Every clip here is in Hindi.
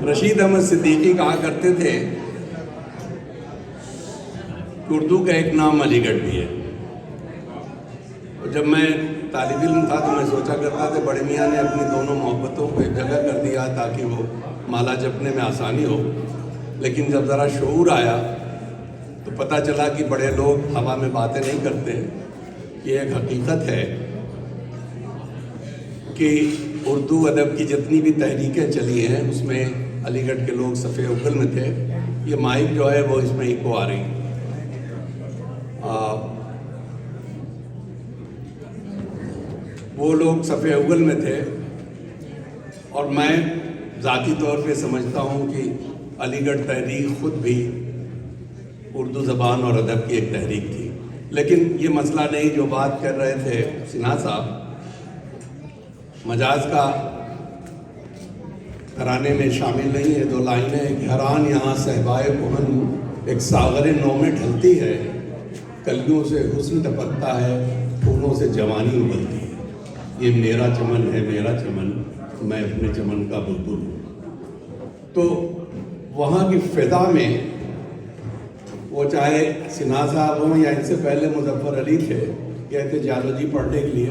रशीद अहमद सिद्दीकी कहा करते थे उर्दू का एक नाम अलीगढ़ भी है। और जब मैं तालिब इल्म था तो मैं सोचा करता था बड़े मियाँ ने अपनी दोनों मोहब्बतों को एक जगह कर दिया ताकि वो माला जपने में आसानी हो। लेकिन जब ज़रा शऊर आया तो पता चला कि बड़े लोग हवा में बातें नहीं करते। ये एक हकीकत है कि उर्दू अदब की जितनी भी तहरीकें चली हैं उसमें अलीगढ़ के लोग सफ़े अव्वल में थे। ये माइक जो है वो इसमें इको आ रही। वो लोग सफ़े अव्वल में थे और मैं ज़ाती तौर पे समझता हूँ कि अलीगढ़ तहरीक ख़ुद भी उर्दू ज़बान और अदब की एक तहरीक थी। लेकिन ये मसला नहीं जो बात कर रहे थे सिन्हा साहब, मजाज का तराने में शामिल नहीं है। दो लाइनें कि हरान यहाँ सहबाए कोहन एक सागर नौ में ढलती है, कलियों से हुस्न टपकता है, फूलों से जवानी उबलती है। ये मेरा चमन है मेरा चमन, मैं अपने चमन का बुलबुल हूँ। तो वहाँ की फ़िज़ा में वो चाहे सिन्हा साहब हों या इनसे पहले मुजफ्फर अली थे, गए थे जियोलॉजी पढ़ने के लिए।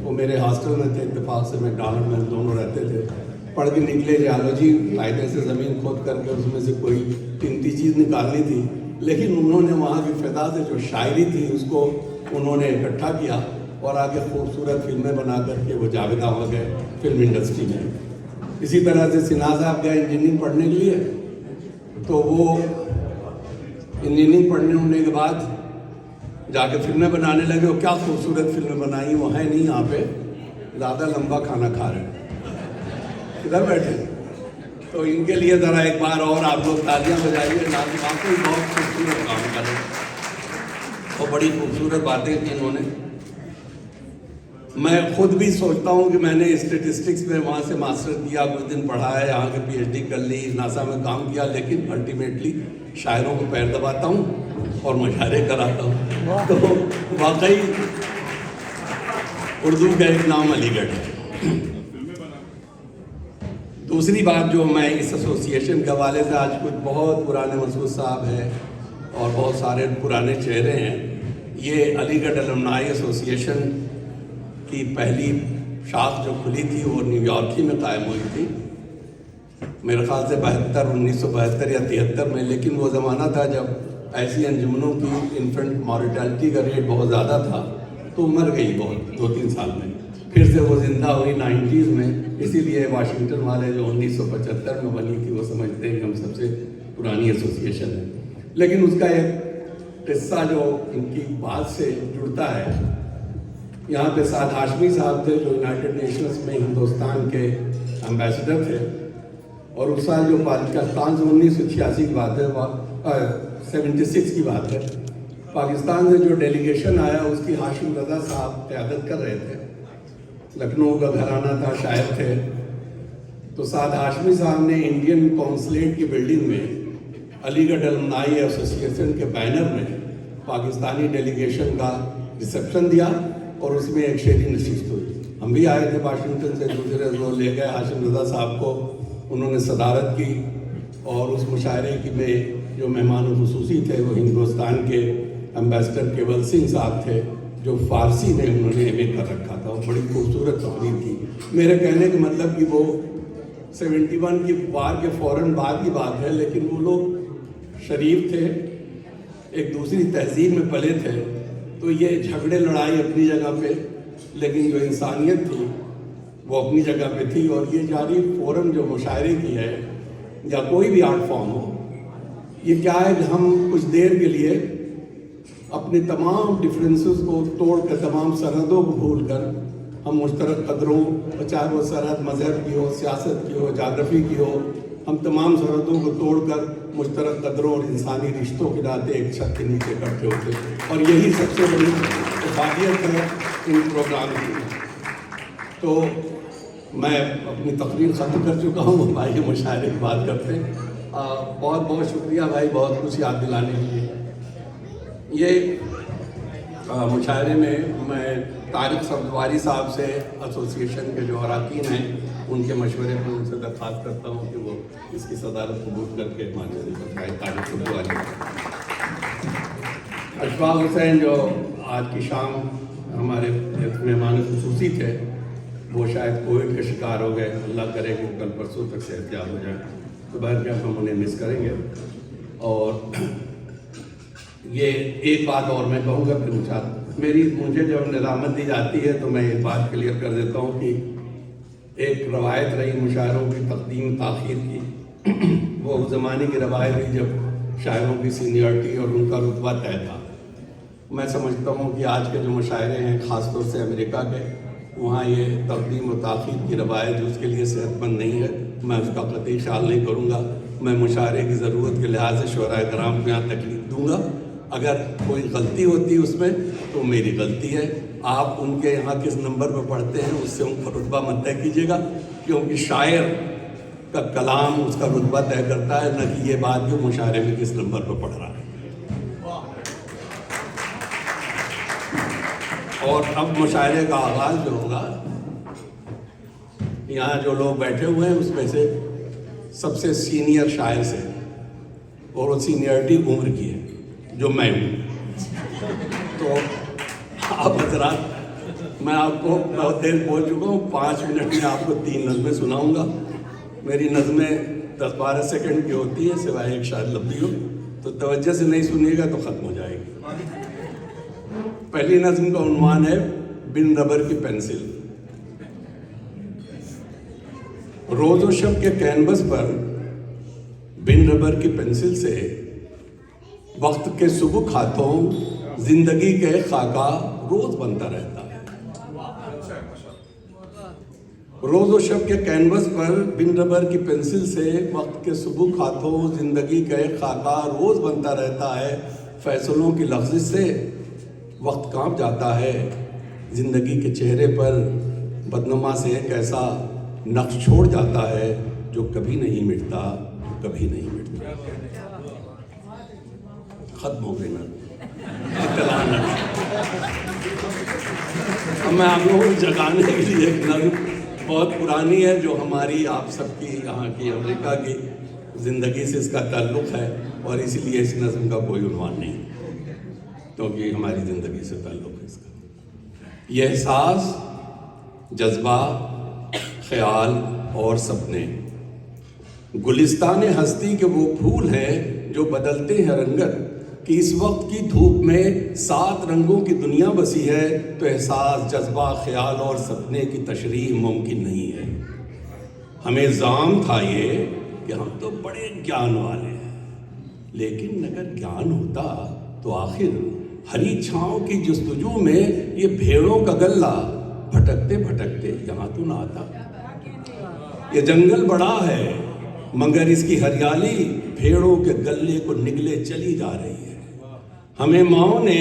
वो मेरे हॉस्टल में थे, इत्तेफाक से मैकडॉनल्ड में दोनों रहते थे। पढ़ के निकले जियोलॉजी, कायदे से ज़मीन खोद करके उसमें से कोई कीमती चीज़ निकालनी थी। लेकिन उन्होंने वहाँ की फ़िज़ा से जो शायरी थी उसको उन्होंने इकट्ठा किया और आगे खूबसूरत फिल्में बना करके वो जावेदा हो गए फिल्म इंडस्ट्री में। इसी तरह से सिन्हा साहब गए इंजीनियरिंग पढ़ने के लिए, तो वो इंजीनियरिंग पढ़ने के बाद जाके फिल्में बनाने लगे। वो क्या खूबसूरत फिल्में बनाई, वो है नहीं यहाँ पे, ज़्यादा लंबा खाना खा रहे हैं इधर बैठे। तो इनके लिए ज़रा एक बार और आप लोग तालियां बजाइए। वाकई बहुत खूबसूरत काम कर रहे और बड़ी खूबसूरत बातें की इन्होंने। मैं खुद भी सोचता हूँ कि मैंने स्टेटिस्टिक्स में वहाँ से मास्टर्स किया, कुछ दिन पढ़ा है, यहाँ के PhD कर ली, नासा में काम किया, लेकिन अल्टीमेटली शायरों को पैर दबाता हूँ और मुशायरे कराता हूँ। तो वाकई उर्दू का एक नाम अलीगढ़ है। दूसरी बात जो मैं इस एसोसिएशन के हवाले से, आज कुछ बहुत पुराने मसूद साहब हैं और बहुत सारे पुराने चेहरे हैं। ये अलीगढ़ अलुमनाई एसोसिएशन की पहली शाख जो खुली थी वो न्यूयॉर्क ही में कायम हुई थी, मेरे ख्याल से 1972 या 73 में। लेकिन वो ज़माना था जब ऐसी अंजुमनों की इन्फेंट मॉर्टेलिटी का रेट बहुत ज़्यादा था, तो मर गई बहुत 2-3 साल में। फिर से वो ज़िंदा हुई 90s में। इसीलिए वाशिंगटन वाले जो 1975 में बनी थी वो समझते हैं कि हम सबसे पुरानी एसोसिएशन है। लेकिन उसका एक किस्सा जो इनकी बात से जुड़ता है, यहाँ पे साद हाशमी साहब थे जो यूनाइटेड नेशंस में हिंदुस्तान के एम्बेसडर थे। और उस साल जो पाकिस्तान से 1986 की बात है, 76 की बात है, पाकिस्तान से जो डेलीगेशन आया उसकी हाशिम रज़ा साहब क़यादत कर रहे थे। लखनऊ का घराना था, शायर थे। तो साद हाशमी साहब ने इंडियन कौंसलेट की बिल्डिंग में अलीगढ़ अलुमनाई एसोसिएशन के बैनर में पाकिस्तानी डेलीगेशन का रिसेप्शन दिया और उसमें एक शेरी नशिस्त हुई। हम भी आए थे वाशिंगटन से, दूसरे लोग ले गए हाशिम रज़ा साहब को, उन्होंने सदारत की। और उस मुशायरे की में जो मेहमान खुसूसी थे वो हिंदुस्तान के एम्बेसडर केवल सिंह साहब थे, जो फ़ारसी में उन्होंने MA कर रखा था। वो बड़ी खूबसूरत तकरीर थी। मेरे कहने का मतलब कि वो 71 की वार के फ़ौरन बाद की बात है, लेकिन वो लोग शरीफ थे, एक दूसरी तहजीब में पले थे। तो ये झगड़े लड़ाई अपनी जगह पे, लेकिन जो इंसानियत थी वो अपनी जगह पे थी। और ये जारी फ़ोरम जो मुशायरे की है या कोई भी आर्ट फॉर्म हो, ये क्या है कि हम कुछ देर के लिए अपने तमाम डिफरेंसेस को तोड़ कर, तमाम सरहदों को भूल कर, हम मुश्तरक कदरों, चाहे वो सरहद मज़हब की हो, सियासत की हो, जाग्रफ़ी की हो, हम तमाम सरहदों को तोड़ कर मुश्तरक कदरों और इंसानी रिश्तों के नाते एक छत के नीचे इकट्ठे होते। और यही सबसे बड़ी इफादियत है इन प्रोग्राम की। तो मैं अपनी तकरीर ख़त्म कर चुका हूँ। भाई के मुशायरे की बात करते हैं। बहुत बहुत शुक्रिया भाई, बहुत कुछ याद दिलाने के लिए। ये मुशायरे में मैं तारिक सब्जवारी साहब से एसोसिएशन के जो अरकान हैं उनके मशवरे पर उनसे दरख्वास्त करता हूँ कि वो इसकी सदारत कबूल करके माननीय बताए तारिक सब्जवारी। अशफाक हुसैन जो आज की शाम हमारे मेहमान खुसूसी थे, वो शायद कोविड के शिकार हो गए, अल्लाह करे कि कल परसों तक सेहतयाब हो जाए, तो बहरकैफ हम उन्हें मिस करेंगे। और ये एक बात और मैं कहूँगा, फिर मुझे जब निज़ामत दी जाती है तो मैं एक बात क्लियर कर देता हूँ कि एक रवायत रही मुशायरों की तकदीम ताख़ीर की। वो उस ज़माने की रवायत रही जब शायरों की सीनियरिटी और उनका रुतबा तय था। मैं समझता हूँ कि आज के जो मुशायरे हैं ख़ास तौर से अमेरिका के, वहाँ ये तकदीम और ताख़ीर की रवायत जो उसके लिए सेहतमंद नहीं है, मैं उसका कतई ख्याल नहीं करूँगा। मैं मुशायरे की ज़रूरत के लिहाज से शुअराए कराम को यहाँ तकलीफ दूँगा। अगर कोई गलती होती उसमें तो मेरी गलती है। आप उनके यहाँ किस नंबर पर पढ़ते हैं उससे उनका रुतबा मत तय कीजिएगा, क्योंकि शायर का कलाम उसका रुतबा तय करता है, न कि ये बात कि मुशायरे में किस नंबर पर पढ़ रहा है। और अब मुशायरे का आगाज़ जो होगा, यहाँ जो लोग बैठे हुए हैं उसमें से सबसे सीनियर शायर से, और वो सीनियरिटी उम्र की है जो मैं हूँ। तो आप हजरात, मैं आपको बहुत देर बोल चुका हूँ, 5 मिनट में आपको 3 नज़में सुनाऊँगा। मेरी नज़में 10-12 सेकंड की होती है, सिवाय एक शायद लंबी हो, तो तवज्जो से नहीं सुनिएगा तो ख़त्म हो जाएगी। पहली नज़्म का उन्वान है बिन रबर की पेंसिल। रोज़ और शब के कैनवस पर बिन रबर की पेंसिल से वक्त के सुबह खातों जिंदगी के खाका रोज बनता रहता है। रोज और शब के कैनवस पर बिन रबर की पेंसिल से वक्त के सुबह खातों जिंदगी के खाका रोज बनता रहता है। फैसलों की लफ्ज़ से वक्त कांप जाता है, जिंदगी के चेहरे पर बदनमा से एक ऐसा नक्श छोड़ जाता है जो कभी नहीं मिटता, कभी नहीं मिटता। खत्म हो गई ना, मैं आप लोगों को जगाने के लिए एक नज़्म बहुत पुरानी है जो हमारी आप सबकी यहाँ की अमेरिका की ज़िंदगी से इसका ताल्लुक़ है, और इसीलिए इस नज़्म का कोई उन्वान नहीं, क्योंकि हमारी ज़िंदगी से ताल्लुक़ है इसका। यह एहसास, जज्बा, ख्याल और सपने गुलिस्तान हस्ती के वो फूल हैं जो बदलते हैं रंगत, कि इस वक्त की धूप में 7 रंगों की दुनिया बसी है, तो एहसास, जज्बा, ख्याल और सपने की तशरीह मुमकिन नहीं है। हमें जाम था ये कि हम तो बड़े ज्ञान वाले हैं, लेकिन अगर ज्ञान होता तो आखिर हरी छाँव की जस्तजू में ये भेड़ों का गल्ला भटकते भटकते यहाँ तो ना आता। ये जंगल बड़ा है मगर इसकी हरियाली भेड़ों के गले को निगले चली जा रही है। हमें माओ ने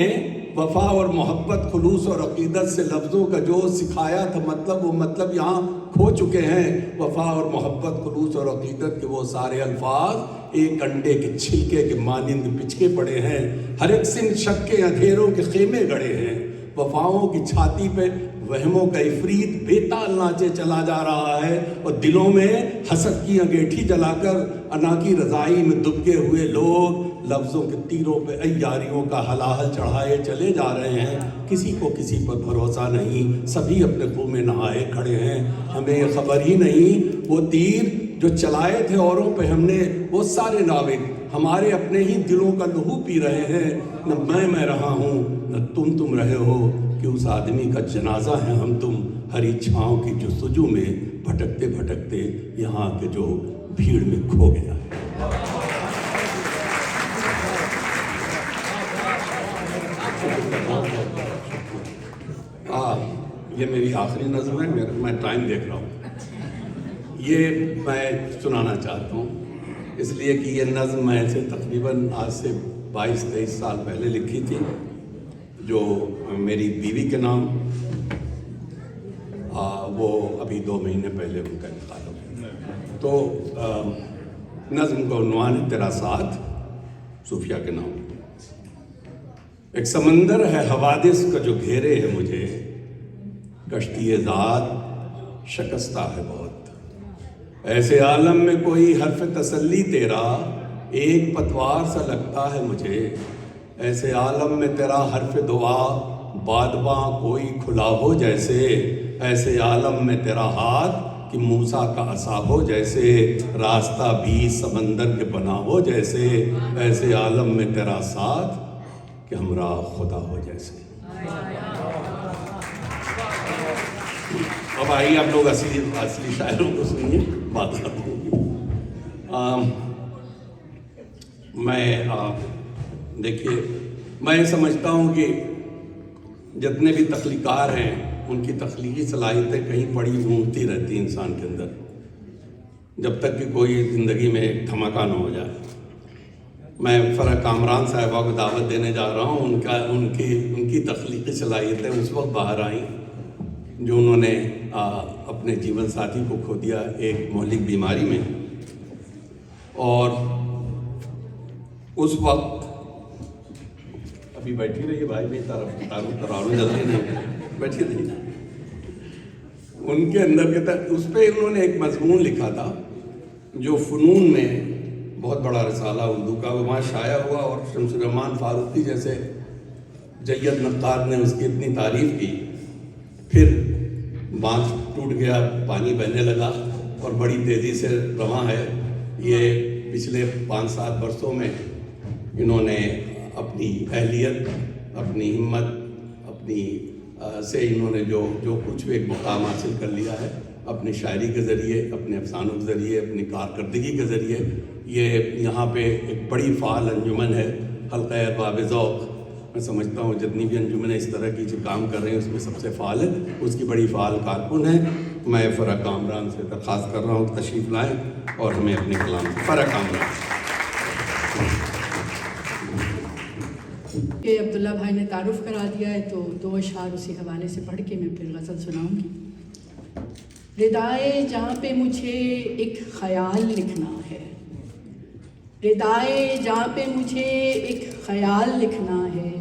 वफा और मोहब्बत, खुलूस और अकीदत से लफ्ज़ों का जो सिखाया था, मतलब वो मतलब यहाँ खो चुके हैं। वफा और मोहब्बत, खुलूस और अकीदत के वो सारे अल्फाज एक अंडे के छिलके के मानिंद पिचके पड़े हैं। हर एक सिन शक के अंधेरों के खेमे गड़े हैं। वफाओं की छाती पे वहमों का इफरीत बेताल नाचे चला जा रहा है, और दिलों में हसद की अंगीठी जलाकर अना की रज़ाई में दुबके हुए लोग लफ्ज़ों के तीरों पे अय्यारियों का हलाहल चढ़ाए चले जा रहे हैं। किसी को किसी पर भरोसा नहीं, सभी अपने कुएं में नहाए खड़े हैं। हमें खबर ही नहीं वो तीर जो चलाए थे औरों पे हमने, वो सारे नाविक हमारे अपने ही दिलों का लहू पी रहे हैं। न मैं रहा हूँ न तुम रहे हो, कि उस आदमी का जनाजा है हम तुम, हरी छाँव की जस्तजू में भटकते भटकते यहाँ के जो भीड़ में खो गया है। ये मेरी आखिरी नज़्म है, मैं टाइम देख रहा हूँ। ये मैं सुनाना चाहता हूँ इसलिए कि ये नज़्म मैंने तकरीबन आज से 22-23 साल पहले लिखी थी, जो मेरी बीवी के नाम। वो अभी 2 महीने पहले उनका इंतकाल हो गया। तो नज़्म का उन्वान है तेरा साथ, सूफिया के नाम। एक समंदर है हवादिस का जो घेरे है मुझे, कश्ती ज़ात शकस्ता है बहुत। ऐसे आलम में कोई हर्फ तसल्ली तेरा एक पतवार सा लगता है मुझे। ऐसे आलम में तेरा हर्फ दुआ बादबा कोई खुला हो जैसे। ऐसे आलम में तेरा हाथ कि मूसा का असा हो जैसे। रास्ता भी समंदर के बना हो जैसे। ऐसे आलम में तेरा साथ कि हमरा खुदा हो जैसे। अब आइए आप लोग असली शायरों को सुनिए, बात करते मैं देखिए, मैं समझता हूँ कि जितने भी तख्लीकार हैं उनकी तख्लीकी सलाहियतें कहीं पड़ी घूमती रहती इंसान के अंदर, जब तक कि कोई ज़िंदगी में एक धमाका न हो जाए। मैं फ़रा कामरान साहिबा को दावत देने जा रहा हूँ। उनकी तख्लीकी सलाहियतें उस वक्त बाहर आई जो उन्होंने अपने जीवन साथी को खो दिया एक मौलिक बीमारी में। और उस वक्त अभी बैठी रहिए भाई, मेरी तरफ जल्दी नहीं, बैठी रहिए। उनके अंदर के तक उस पर उन्होंने एक मजमून लिखा था जो फ़नून में बहुत बड़ा रिसाला उर्दू का वहाँ शाया हुआ, और शमसुर फारूकी जैसे जय्यद नक्कार ने उसकी इतनी तारीफ़ की। फिर बांध टूट गया, पानी बहने लगा और बड़ी तेज़ी से रवा है। ये पिछले 5-7 वर्षों में इन्होंने अपनी अहलियत, अपनी हिम्मत, अपनी से इन्होंने जो कुछ भी एक मुकाम हासिल कर लिया है अपनी शायरी के ज़रिए, अपने अफसानों के ज़रिए, अपनी कारकर्दगी के ज़रिए। ये यहाँ पे एक बड़ी फ़ाल अंजुमन है, हल्क़ा अरबाब ज़ौक़। मैं समझता हूँ जितनी भी अंजुमनें इस तरह की जो काम कर रहे हैं उसमें सबसे फ़ाल है, उसकी बड़ी फ़ाल कारकुन है। मैं फ़रा कामरान से दरख्वास्त कर रहा हूँ तशरीफ़ लाएँ और हमें अपने कलाम फ़रा कामरान कि अब्दुल्ला भाई ने तारुफ़ करा दिया है तो 2 अशआर उसी हवाले से पढ़ के मैं फिर गज़ल सुनाऊँगी। रिदाए जहाँ पे मुझे एक ख़याल लिखना है, रिदाए जहाँ पे मुझे एक ख़याल लिखना है,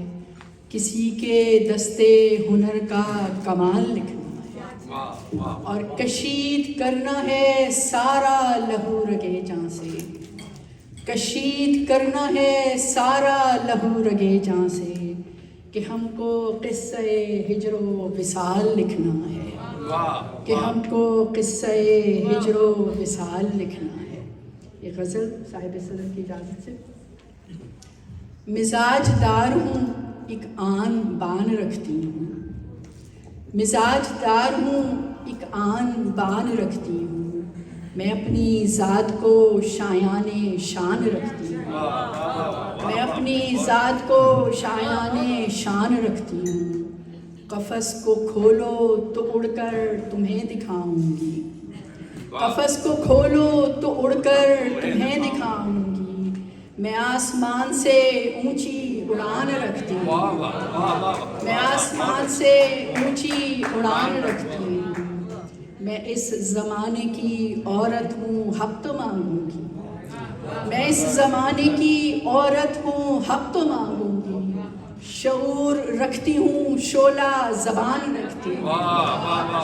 किसी के दस्ते हुनर का कमाल लिखना है, और कशीद करना है सारा लहू रगे जाँ से, कशीद करना है सारा लहू रगे जाँ से, कि हमको क़िस्से हिजरो विसाल लिखना है, कि हमको क़िस्से हिजरो विसाल लिखना है। ये गज़ल साहिब सदर की इजाज़त से। मिजाजदार हूँ एक आन बान रखती हूँ, मिजाजदार हूँ एक आन बान रखती हूँ, मैं अपनी ज़ात को शायाने शान रखती हूँ, मैं अपनी ज़ात को शायाने शान रखती हूँ। कफ़स को खोलो तो उड़कर तुम्हें दिखाऊंगी, कफ़स को खोलो तो उड़कर तुम्हें दिखाऊंगी, मैं आसमान से ऊंची उड़ान रखती हूँ, मैं आसमान से ऊंची उड़ान रखती हूँ, मैं इस ज़माने की औरत हूँ हक़ तो मांगूंगी, मैं इस ज़माने की औरत हूँ हक़ तो मांगूंगी, शऊर रखती हूँ शोला ज़बान रखती हूँ,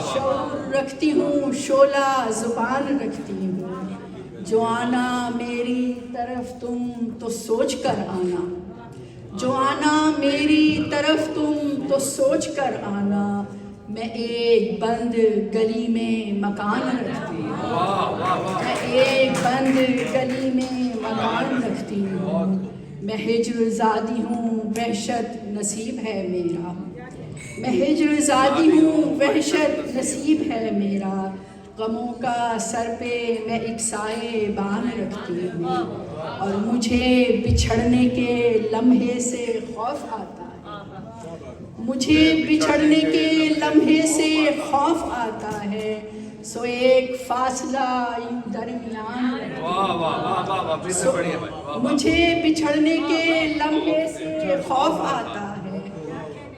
शऊर रखती हूँ शोला ज़ुबान रखती हूँ, जो आना मेरी तरफ तुम तो सोच कर आना, जो आना मेरी तरफ तुम तो सोच कर आना, मैं एक बंद गली में मकान रखती हूँ, मैं एक बंद गली में मकान रखती हूँ, मैं हिज्र ज़ादी हूँ वहशत नसीब है मेरा, मैं हिज्र ज़ादी हूँ वहशत नसीब है मेरा, गमों का सर पे मैं एक साए बान रखती हूँ, और मुझे बिछड़ने के लम्हे से खौफ आता है, मुझे बिछड़ने के लम्हे से खौफ आता है, सो एक फासला यूं दरमियान मुझे बिछड़ने के लम्हे से खौफ आता है,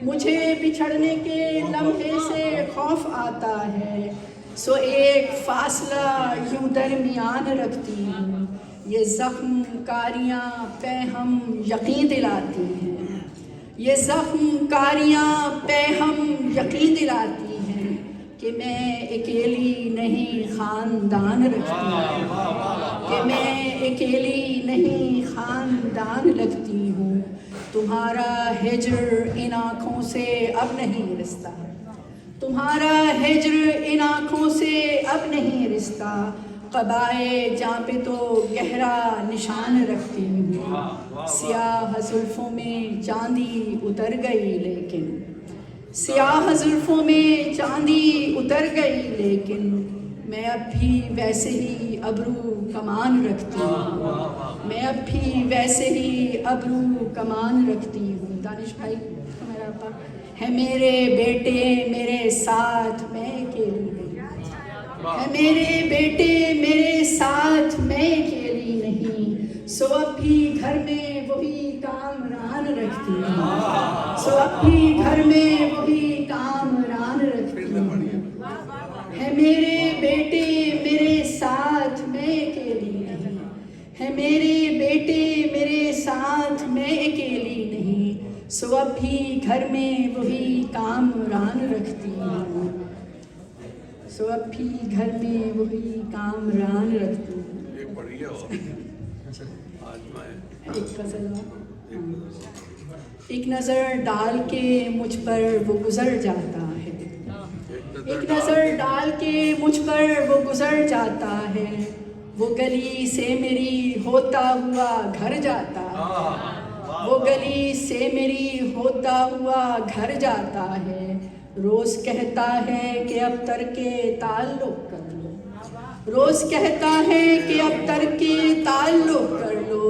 मुझे बिछड़ने के लम्हे से खौफ आता है, सो एक फासला यूं दरमियान रखती हूँ, ये ज़ख्म कारियाँ पे हम यकीन दिलाती हैं, ये ज़ख्म कारियाँ पे हम यकीन दिलाती हैं, कि मैं अकेली नहीं खानदान रखती हूँ, कि मैं अकेली नहीं खानदान लगती हूँ। तुम्हारा हिज्र इन आँखों से अब नहीं रिश्ता, तुम्हारा हिज्र इन आँखों से अब नहीं रिश्ता। क़बाए जाँ पे तो गहरा निशान रखती हूँ, सियाह जुल्फ़ों में चांदी उतर गई लेकिन, सियाह जुल्फ़ों में चांदी उतर गई लेकिन मैं अब भी वैसे ही अबरू कमान रखती हूँ, मैं अब भी वैसे ही अबरू कमान रखती हूँ। दानिश भाई मेरा आपा है मेरे बेटे मेरे साथ मैं अकेली नहीं, है मेरे बेटे मेरे साथ मैं अकेली नहीं। सो अब भी घर में वही कामरान रखती हूँ, सो अब भी घर में वही कामरान रखती हूँ। है मेरे बेटे मेरे साथ मैं अकेली नहीं, है मेरे बेटे मेरे साथ मैं अकेली नहीं। सो अब भी घर में वही कामरान रखती हूँ, सो अब भी घर में वही कामरान रखती हूँ। एक बढ़िया हो आज मैं एक गज़ल एक नज़र डाल के मुझ पर वो गुज़र जाता है, एक नज़र डाल के मुझ पर वो गुज़र जाता है। वो गली से मेरी होता हुआ घर जाता है, वो गली से मेरी होता हुआ घर जाता है। रोज़ कहता है कि अब तरके ताल्लुक़ कर लो, रोज़ कहता है कि अब तरके ताल्लुक़ कर लो।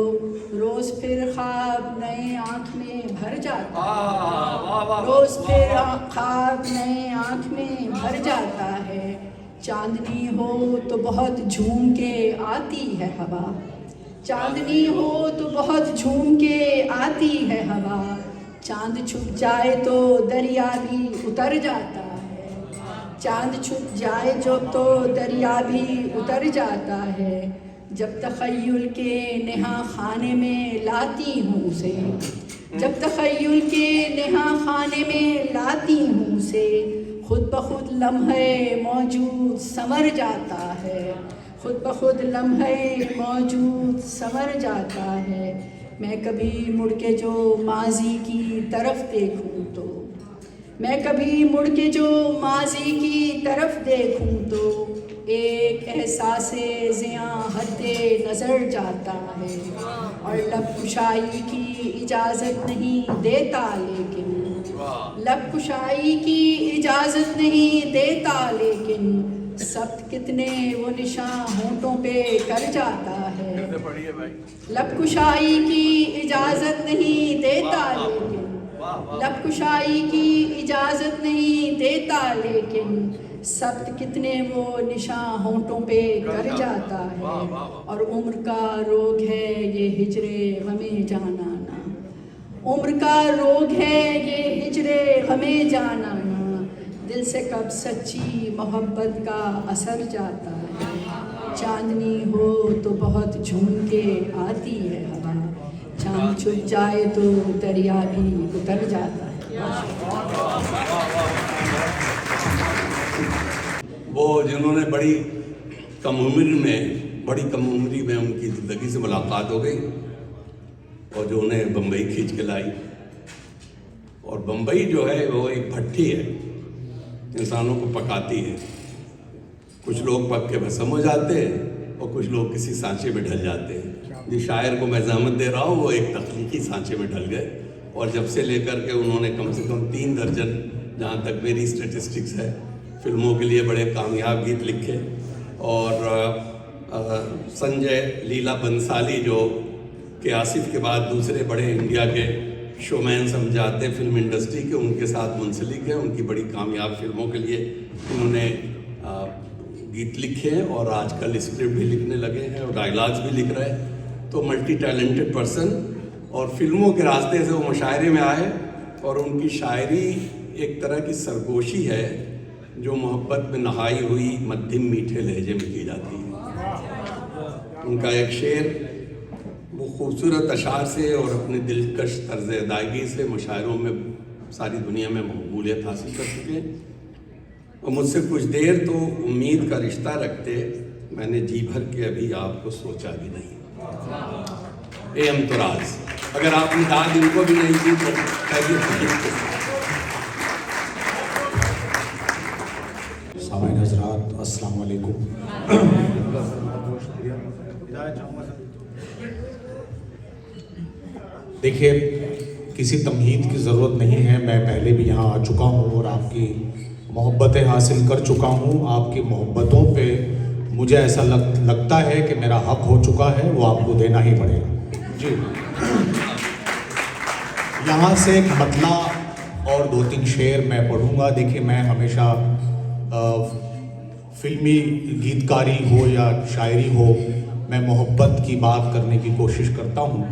रोज़ फिर ख्वाब नए आँख में भर जाता है, रोज़ फिर ख्वाब नए आँख में भर जाता है। चांदनी हो तो बहुत झूम के आती है हवा, चांदनी हो तो बहुत झूम के आती है हवा। चांद छुप जाए तो दरिया भी उतर जाता है, चांद छुप जाए जो तो दरिया भी उतर जाता है। जब तख़य्युल के नेहा खाने में लाती हूँ उसे, जब तख़य्युल के नेहा खाने में लाती हूँ उसे, खुद ब खुद लम्हे मौजूद संवर जाता है, खुद ब खुद लम्हे मौजूद संवर जाता है। मैं कभी मुड़ के जो माजी की तरफ देखूं तो, मैं कभी मुड़ के जो माजी की तरफ देखूं तो एक एहसासे ज़िया हद्दे नज़र जाता है। और लब कुशाई की इजाज़त नहीं देता लेकिन, लब कुशाई की इजाज़त नहीं देता लेकिन सब्त कितने वो निशान होंठों पे कर जाता है। लब कुशाई की इजाज़त नहीं देता लेकिन, लब कुशाई की इजाज़त नहीं देता लेकिन सब्त कितने वो निशान होंठों पे कर जाता है। और उम्र का रोग है ये हिजरे हमें जाना ना, उम्र का रोग है ये हिजरे हमें जाना ना। दिल से कब सच्ची मोहब्बत का असर जाता है। चांदनी हो तो बहुत झूम के आती है हवा, चांद छुप जाए तो दरिया भी उतर जाता है। वो जिन्होंने बड़ी कम उम्री में उनकी ज़िंदगी से मुलाकात हो गई और जो उन्हें बम्बई खींच के लाई। और बम्बई जो है वो एक भट्टी है, इंसानों को पकाती है। कुछ लोग पक के भस्म हो जाते हैं और कुछ लोग किसी सांचे में ढल जाते हैं। जिस शायर को मैं ज़हमत दे रहा हूँ वो एक तख्लीकी सांचे में ढल गए और जब से लेकर के उन्होंने कम से कम 3 दर्जन, जहाँ तक मेरी स्टेटिस्टिक्स है, फिल्मों के लिए बड़े कामयाब गीत लिखे। और संजय लीला बंसाली जो कि आसिफ के बाद दूसरे बड़े इंडिया के शोमैन समझाते फिल्म इंडस्ट्री के, उनके साथ मुंसलिक हैं। उनकी बड़ी कामयाब फिल्मों के लिए उन्होंने गीत लिखे हैं और आजकल स्क्रिप्ट भी लिखने लगे हैं और डायलॉग्स भी लिख रहे हैं। तो मल्टी टैलेंटेड पर्सन, और फिल्मों के रास्ते से वो मुशायरे में आए और उनकी शायरी एक तरह की सरगोशी है जो मोहब्बत में नहाई हुई मध्यम मीठे लहजे में की जाती है। उनका एक शेर वो खूबसूरत अशार से और अपने दिलकश तर्ज अदायगी से मुशायरों में सारी दुनिया में मकबूलियत हासिल कर चुके हैं। और मुझसे कुछ देर तो उम्मीद का रिश्ता रखते, मैंने जी भर के अभी आपको सोचा भी नहीं। एम तुराज, अगर आपने दाद इनको भी नहीं दी तो खैरियत। सामाइन हज़रात, अस्सलाम वालेकुम। देखिए, किसी तमहीद की ज़रूरत नहीं है। मैं पहले भी यहाँ आ चुका हूँ और आपकी मोहब्बतें हासिल कर चुका हूँ। आपकी मोहब्बतों पे मुझे ऐसा लगता है कि मेरा हक हो चुका है, वो आपको देना ही पड़ेगा जी। यहाँ से एक मतला और 2-3 शेर मैं पढ़ूँगा। देखिए, मैं हमेशा फिल्मी गीतकारी हो या शायरी हो, मैं मोहब्बत की बात करने की कोशिश करता हूँ,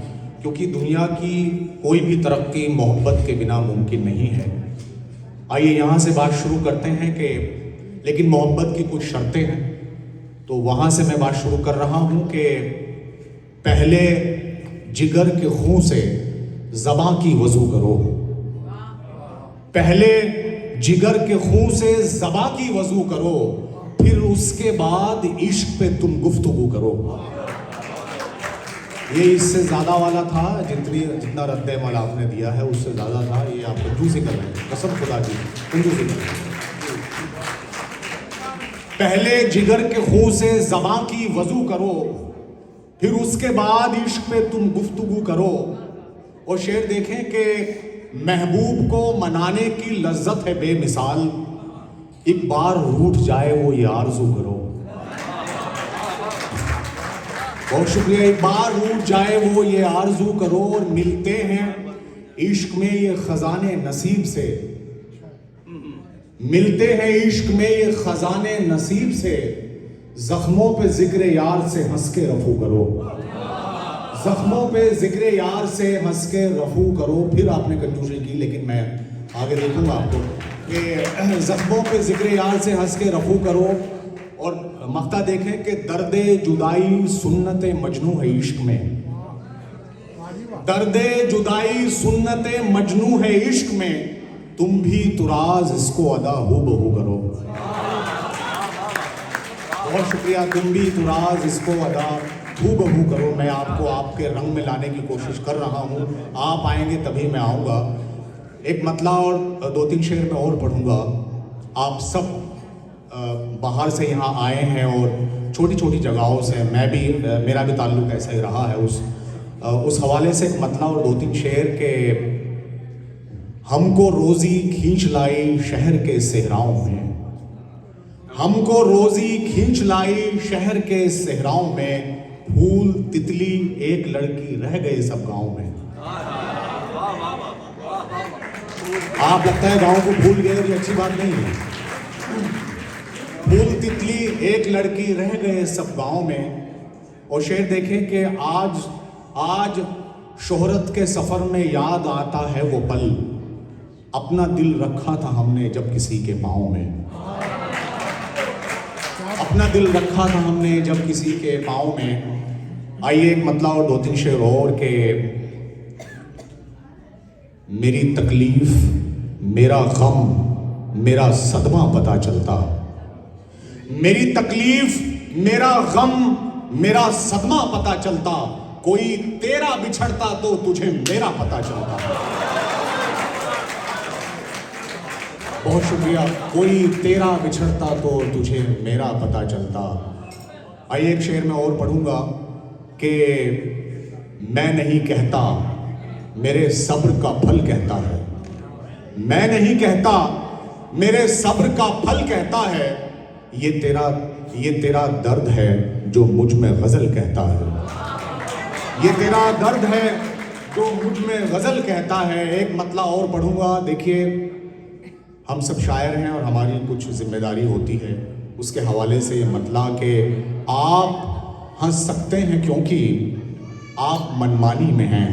क्योंकि दुनिया की कोई भी तरक्की मोहब्बत के बिना मुमकिन नहीं है। आइए यहाँ से बात शुरू करते हैं कि लेकिन मोहब्बत की कुछ शर्तें हैं। तो वहाँ से मैं बात शुरू कर रहा हूँ कि पहले जिगर के खून से ज़बां की वज़ू करो। पहले जिगर के खून से ज़बां की वज़ू करो, फिर उसके बाद इश्क पे तुम गुफ्तगू करो। ये इससे ज़्यादा वाला था, जितना रद्द-ए-अमल आपने दिया है उससे ज़्यादा था। ये आप कंजूसी कर रहे हैं, कसम खुदा की कंजूसी कर रहे हैं। पहले जिगर के खून से ज़बां की वज़ू करो, फिर उसके बाद इश्क पे तुम गुफ्तगू करो। और शेर देखें कि महबूब को मनाने की लज्जत है बेमिसाल, एक बार रूठ जाए वो ये आरज़ू करो। बहुत शुक्रिया। एक बार रूठ जाए वो ये आरज़ू करो। और मिलते हैं इश्क में ये ख़ज़ाने नसीब से, मिलते हैं इश्क में ये ख़ज़ाने नसीब से, ज़ख्मों पे ज़िक्र यार से हंस के रफू करो। ज़ख्मों पे ज़िक्र यार से हंस के रफू करो। फिर आपने कंजूसी की, लेकिन मैं आगे देखूंगा आपको कि ज़ख्मों पे ज़िक्र यार से हंस के रफू करो। और मक्ता देखें कि दर्दे जुदाई सुन्नत मजनू है इश्क में, दर्दे जुदाई सुन्नत मजनू है इश्क में, तुम भी तुराज इसको अदा हो बहू करो। बहुत शुक्रिया। तुम भी तुराज इसको अदा हो बहू करो। मैं आपको आपके रंग में लाने की कोशिश कर रहा हूँ, आप आएंगे तभी मैं आऊँगा। एक मतला और 2-3 शेर में और पढ़ूँगा। आप सब बाहर से यहाँ आए हैं और छोटी छोटी जगहों से, मैं भी, मेरा भी ताल्लुक़ ऐसा ही रहा है। उस हवाले से एक मतला और 2-3 शेर के हमको रोज़ी खींच लाई शहर के सहराओं में, हमको रोज़ी खींच लाई शहर के सहराओं में, फूल तितली एक लड़की रह गए सब गाँव में। आप लगता है गाँव को भूल गए, ये अच्छी बात नहीं है। फूल तितली एक लड़की रह गए सब गाँव में। और शेर देखें कि आज शोहरत के सफ़र में याद आता है वो पल, अपना दिल रखा था हमने जब किसी के पाँव में, अपना दिल रखा था हमने जब किसी के पाँव में। आइए एक मतला और 2-3 शेर और के मेरी तकलीफ मेरा गम मेरा सदमा पता चलता, मेरी तकलीफ मेरा गम मेरा सदमा पता चलता, कोई तेरा बिछड़ता तो तुझे मेरा पता चलता। बहुत शुक्रिया। कोई तेरा बिछड़ता तो तुझे मेरा पता चलता। आइए एक शेर में और पढ़ूंगा कि मैं नहीं कहता मेरे सब्र का फल कहता है, मैं नहीं कहता मेरे सब्र का फल कहता है, ये तेरा दर्द है जो मुझ में गज़ल कहता है, ये तेरा दर्द है जो मुझ में गज़ल कहता है। एक मतला और पढ़ूंगा। देखिए, हम सब शायर हैं और हमारी कुछ जिम्मेदारी होती है, उसके हवाले से ये मतला कि आप हंस सकते हैं क्योंकि आप मनमानी में हैं,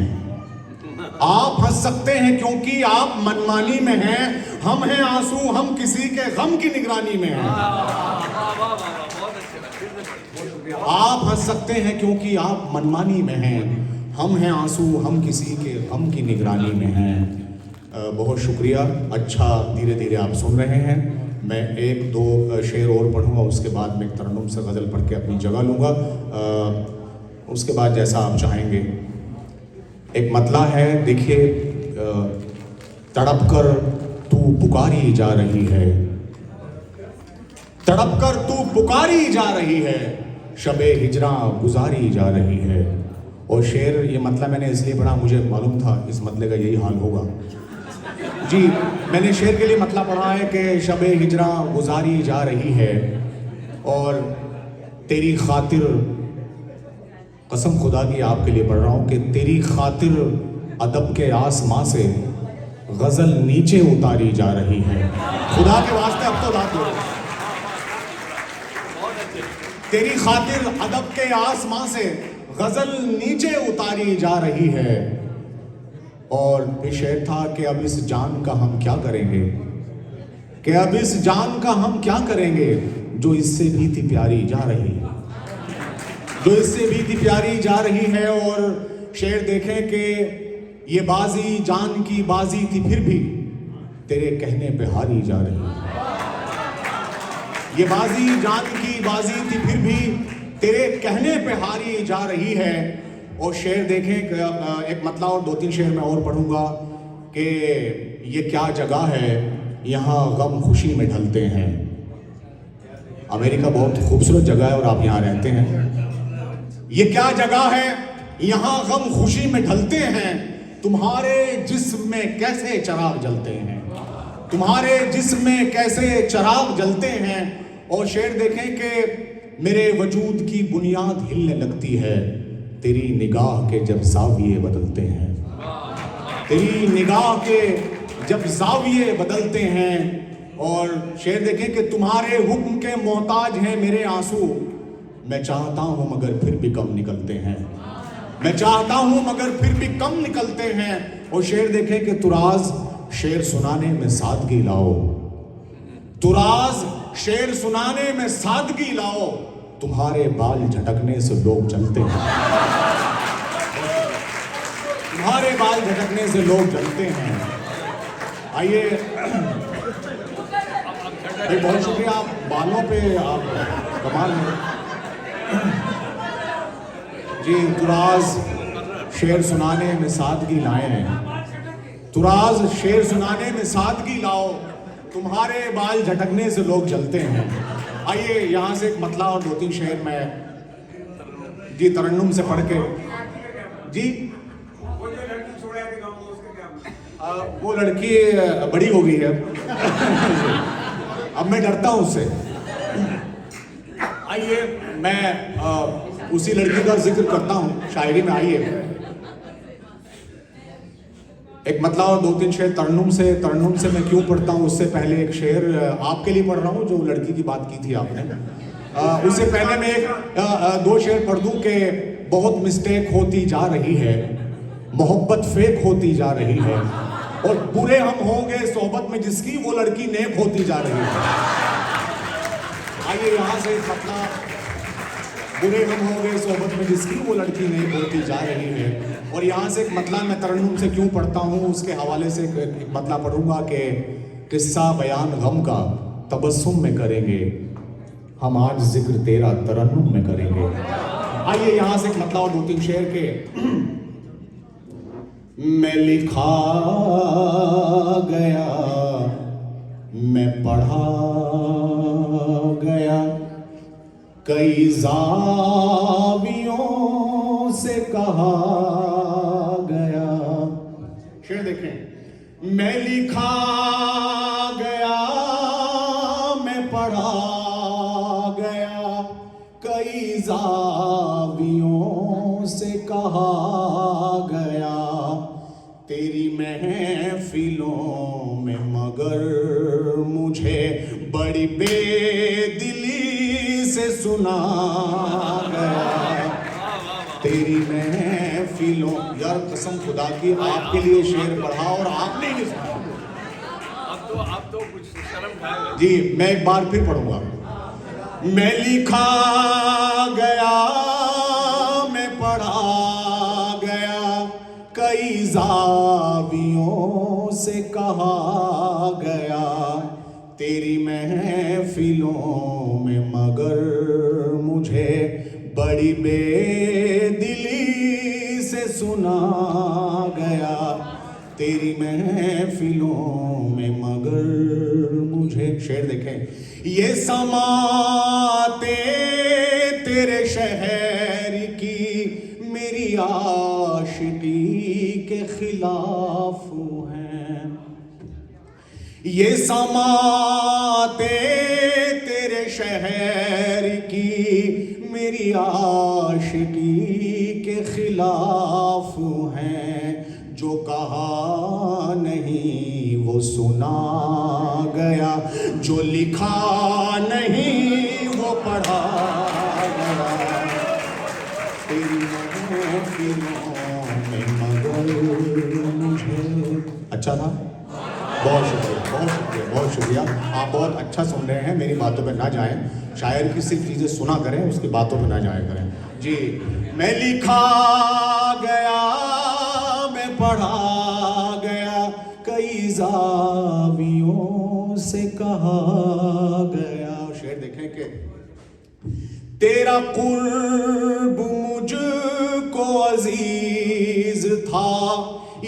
आप हंस सकते हैं क्योंकि आप मनमानी में हैं, हम हैं आंसू हम किसी के गम की निगरानी में हैं। आप हंस सकते हैं क्योंकि आप मनमानी में हैं, हम हैं आंसू हम किसी के गम की निगरानी में हैं। बहुत शुक्रिया। अच्छा, धीरे धीरे आप सुन रहे हैं। मैं एक दो शेर और पढ़ूंगा, उसके बाद मैं एक तरन्नुम से गज़ल पढ़ के अपनी जगह लूँगा। उसके बाद जैसा आप चाहेंगे। एक मतला है, देखिए, तड़प कर तू पुकारी जा रही है, तड़प कर तू पुकारी जा रही है, शबे हिजरा गुजारी जा रही है। और शेर, ये मतला मैंने इसलिए पढ़ा, मुझे मालूम था इस मतले का यही हाल होगा। जी, मैंने शेर के लिए मतला पढ़ा है कि शबे हिजरा गुजारी जा रही है और तेरी खातिर, कसम खुदा की आपके लिए पढ़ रहा हूँ कि तेरी खातिर अदब के आसमां से गजल नीचे उतारी जा रही है। खुदा के वास्ते अब तो लात दो। तेरी खातिर अदब के आसमां से गजल नीचे उतारी जा रही है। और फिर शेर था कि अब इस जान का हम क्या करेंगे, कि अब इस जान का हम क्या करेंगे, जो इससे भी थी प्यारी जा रही है, जो इससे भी थी प्यारी जा रही है। और शेर देखें कि ये बाजी जान की बाजी थी, फिर भी तेरे कहने पे हारी जा रही है। ये बाजी जान की बाजी थी, फिर भी तेरे कहने पे हारी जा रही है। और शेर देखें, एक मतला और दो तीन शेर मैं और पढ़ूंगा कि ये क्या जगह है, यहाँ गम खुशी में ढलते हैं। अमेरिका बहुत खूबसूरत जगह है और आप यहाँ रहते हैं। ये क्या जगह है, यहाँ गम खुशी में ढलते हैं, तुम्हारे जिस्म में कैसे चिराग जलते हैं, तुम्हारे जिस्म में कैसे चिराग जलते हैं। और शेर देखें कि मेरे वजूद की बुनियाद हिलने लगती है, तेरी निगाह के जब ज़ाविये बदलते हैं, तेरी निगाह के जब ज़ाविये बदलते हैं। और शेर देखें कि तुम्हारे हुक्म के मोहताज हैं मेरे आंसू, मैं चाहता हूँ मगर फिर भी कम निकलते हैं, मैं चाहता हूँ मगर फिर भी कम निकलते हैं। और शेर देखें कि तुराज शेर सुनाने में सादगी लाओ, तुराज शेर सुनाने में सादगी लाओ, तुम्हारे बाल झटकने से लोग जलते हैं, तुम्हारे बाल झटकने से लोग जलते हैं। आइए, बहुत शुक्रिया, आप बालों पे आप कमाल हैं जी। तुराज शेर सुनाने में सादगी लाए हैं, तुराज शेर सुनाने में सादगी लाओ, तुम्हारे बाल झटकने से लोग जलते हैं। आइए, यहाँ से एक मतला और दो तीन शेर मैं जी तरन्नुम से पढ़ के। जी, वो लड़की बड़ी हो गई है अब मैं डरता हूँ उससे। आइए, मैं उसी लड़की का जिक्र करता हूँ शायरी में। आइए, एक मतलब और दो तीन शेर तरन्नुम से मैं क्यों पढ़ता हूँ, उससे पहले एक शेर आपके लिए पढ़ रहा हूँ जो लड़की की बात की थी आपने। उससे पहले मैं एक दो शेर पढ़ दूँ कि बहुत मिस्टेक होती जा रही है, मोहब्बत फेक होती जा रही है, और बुरे हम होंगे सोहबत में जिसकी वो लड़की नेक होती जा रही है। आइए, यहाँ से एक मतलब, बुरे हम हो गए सोहबत में जिसकी वो लड़की नहीं होती जा रही है। और यहाँ से एक मतलब मैं तरन्नुम से क्यों पढ़ता हूँ, उसके हवाले से एक मतलब पढ़ूंगा कि किस्सा बयान गम का तबस्सुम में करेंगे हम, आज जिक्र तेरा तरन्नुम में करेंगे। आइए, यहाँ से एक मतलब और दो तीन शेर के। मैं लिखा गया, मैं पढ़ा गया, कई ज़ावियों से कहा गया। शेर देखें, मैं लिखा गया, मैं पढ़ा गया, कई ज़ावियों से कहा गया, तेरी महफिलों में मगर मुझे बड़ी बेदिली से सुना गया, तेरी महफिलों। यार कसम खुदा की आपके लिए शेर पढ़ा और आपने ही नहीं सुना। अब तो कुछ शर्म खाएगा जी। मैं एक बार फिर पढ़ूंगा। मैं लिखा गया, मैं पढ़ा गया, कई ज़ावियों से कहा गया, तेरी महफिलों में मगर मुझे बड़ी बेदिली से सुना गया। तेरी महफिलों में मगर मुझे, शेर देखें, ये समाते तेरे शहर की मेरी आशिकी के खिलाफ हैं। ये समाते तेरे शहर की मेरी आशिकी के खिलाफ हैं। जो कहा नहीं वो सुना गया, जो लिखा नहीं वो पढ़ा गया। तेरी महफिलों में मगर मुझे, अच्छा था, बहुत शुक्रिया, बहुत शुक्रिया, बहुत शुक्रिया। आप बहुत अच्छा सुन रहे हैं, मेरी बातों पे ना जाएं। शायर की सिर्फ चीज़ें सुना करें, उसकी बातों पे ना जाया करें। जी, मैं लिखा गया, मैं पढ़ा गया, कई जावियों से कहा गया। शेर देखें कि तेरा कुर्ब मुझको अजीज था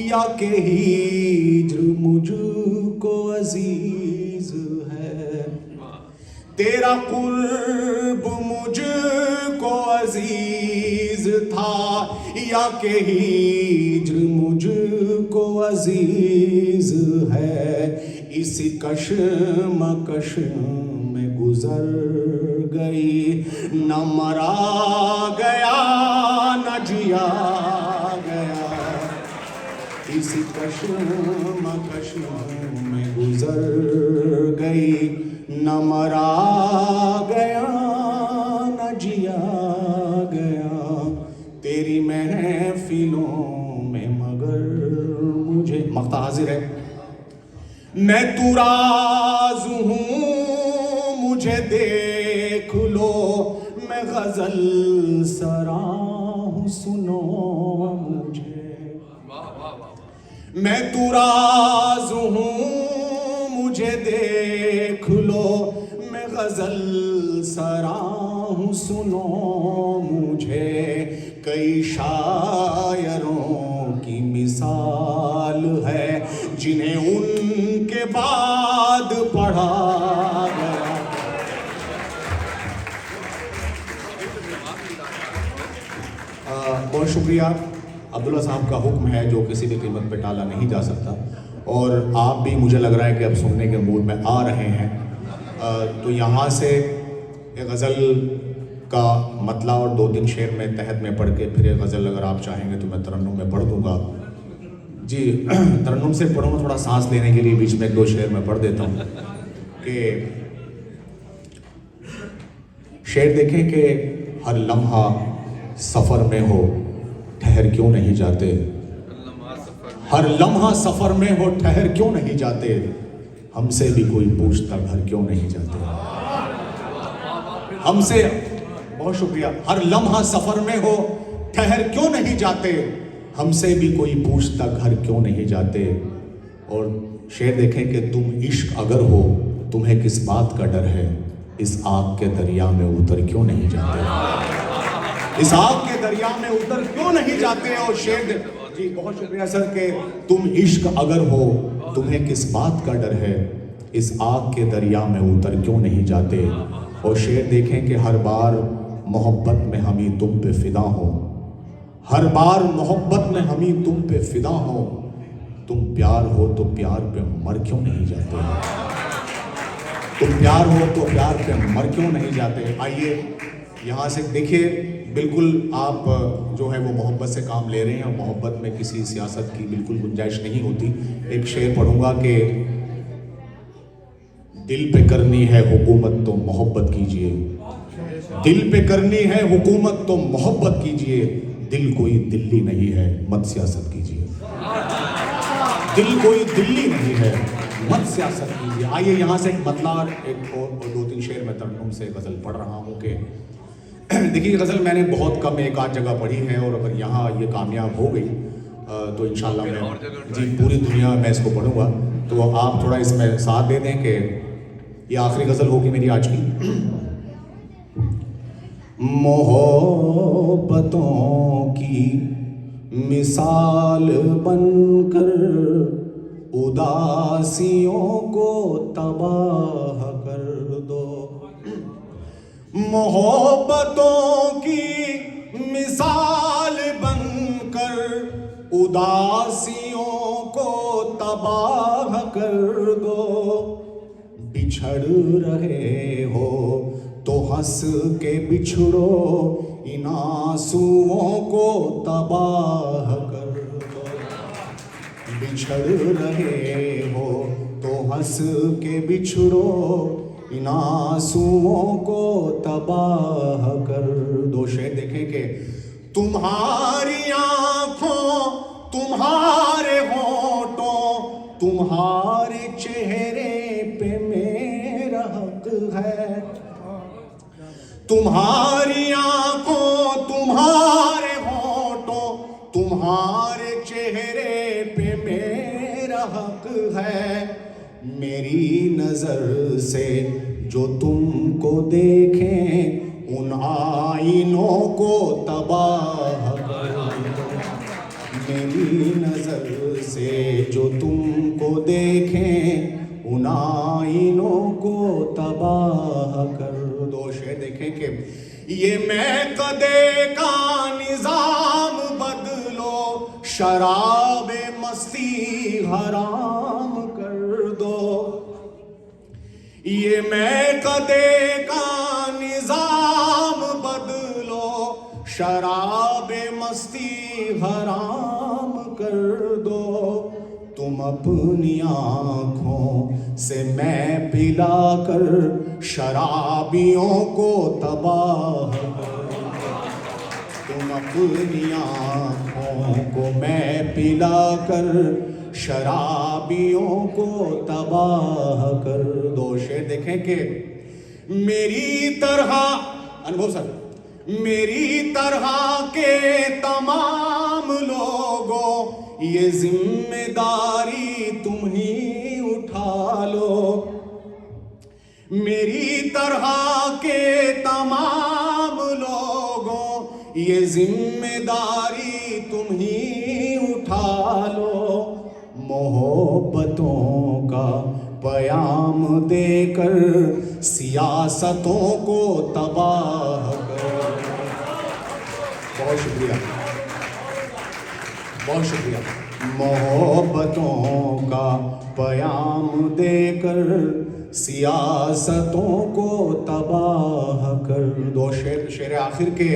या के हिज्र मुझको अजीज है। तेरा कुर्ब मुझको अजीज था या के हिज्र मुझको अजीज है। इसी कशमकश में गुजर गई, न मरा गया न जिया गया। इसी कशमकश में गुजर गई, न मरा गया न जिया गया। तेरी महफिलों में मगर मुझे, मक्ता हाजिर है। मैं तू राज हूँ मुझे देख लो, मैं गजल सरा हूँ सुनो मुझे। मैं तू राज हूँ मुझे देख लो, मैं गजल सरा हूँ सुनो मुझे। कई शायरों की मिसाल है जिन्हें उनके बाद पढ़ा गया। बहुत शुक्रिया। अब्दुल्ला साहब का हुक्म है जो किसी भी कीमत पे टाला नहीं जा सकता, और आप भी मुझे लग रहा है कि अब सुनने के मूड में आ रहे हैं। तो यहाँ से एक गज़ल का मतला और 2-3 शेर में तहत में पढ़ के फिर एक गज़ल अगर आप चाहेंगे तो मैं तरन्नुम में पढ़ दूँगा। जी, तरन्नुम से पढ़ूँगा, थोड़ा सांस लेने के लिए बीच में 1-2 शेर में पढ़ देता हूँ कि शेर देखें कि हर लम्हा सफ़र में हो ठहर क्यों नहीं जाते। हर लम्हा सफ़र में हो ठहर क्यों नहीं जाते। हमसे भी कोई पूछता घर क्यों नहीं जाते। हमसे, बहुत शुक्रिया। हर लम्हा सफ़र में हो ठहर क्यों नहीं जाते। हमसे भी कोई पूछता घर क्यों नहीं जाते। और शेर देखें कि तुम इश्क अगर हो तुम्हें किस बात का डर है। इस आग के दरिया में उतर क्यों नहीं जाते। इस आग के दरिया में उतर क्यों नहीं जाते। और शेर, जी बहुत शुक्रिया सर, कि तुम इश्क अगर हो तुम्हें किस बात का डर है। इस आग के दरिया में उतर क्यों नहीं जाते। और शेर देखें कि हर बार मोहब्बत में हम ही तुम पे फिदा हो। हर बार मोहब्बत में हम ही तुम पे फिदा हो। तुम प्यार हो तो प्यार पे मर क्यों नहीं जाते। तुम प्यार हो तो प्यार पे मर क्यों नहीं जाते। आइए यहाँ से देखिए, बिल्कुल आप जो है वो मोहब्बत से काम ले रहे हैं और मोहब्बत में किसी सियासत की बिल्कुल गुंजाइश नहीं होती। एक शेर पढ़ूंगा कि दिल पे करनी है हुकूमत तो मोहब्बत कीजिए। दिल पे करनी है हुकूमत तो मोहब्बत कीजिए। दिल कोई दिल्ली नहीं है मत सियासत कीजिए। दिल कोई दिल्ली नहीं है मत सियासत कीजिए। आइए यहाँ से एक मतला, एक और 2-3 शेर में तरन्नुम से गज़ल पढ़ रहा हूँ कि देखिए गज़ल मैंने बहुत कम एक आध जगह पढ़ी है, और अगर यहाँ ये कामयाब हो गई तो इंशाल्लाह मैं, जी पूरी दुनिया में इसको पढ़ूंगा। तो आप थोड़ा इसमें साथ दे दें कि ये आखिरी गजल होगी मेरी आज की। मोहब्बतों की मिसाल बनकर उदासियों को तबाह कर दो। मोहब्बतों की मिसाल बनकर उदासियों को तबाह कर दो। बिछड़ रहे हो तो हंस के बिछड़ो, इन आंसुओं को तबाह कर दो। बिछड़ रहे हो तो हंस के बिछड़ो, इन आंसुओं को तबाह कर दो। शेर देखें कि तुम्हारी आंखों, तुम्हारे होठों, तुम्हारे चेहरे पे मेरा हक है। तुम्हारी आंखों, तुम्हारे होठों, तुम्हारे चेहरे पे मेरा हक है। मेरी नजर से जो तुमको देखें, उन आईनों को तबाह कर दो। मेरी नजर से जो तुमको देखें, उन आईनों को तबाह कर दो। शेर देखें कि ये मैं कदे का निजाम बदलो, शराब मस्ती हराम कर दो। ये मैं कदे का निजाम बदलो, शराब मस्ती हराम कर दो। तुम अपनी आँखों से मैं पिलाकर शराबियों को तबाह कर दो। तुम अपनी आँखों को मैं पिलाकर शराबियों को तबाह कर दो। शेर देखें कि मेरी तरह, अनुभव सर, मेरी तरह के तमाम लोगों, ये जिम्मेदारी तुम ही उठा लो। मेरी तरह के तमाम लोगों, ये जिम्मेदारी तुम ही उठा लो। मोहब्बतों का पयाम देकर सियासतों को तबाह कर। बहुत शुक्रिया, बहुत शुक्रिया। मोहब्बतों का पयाम देकर सियासतों को तबाह कर दो। शेर आखिर के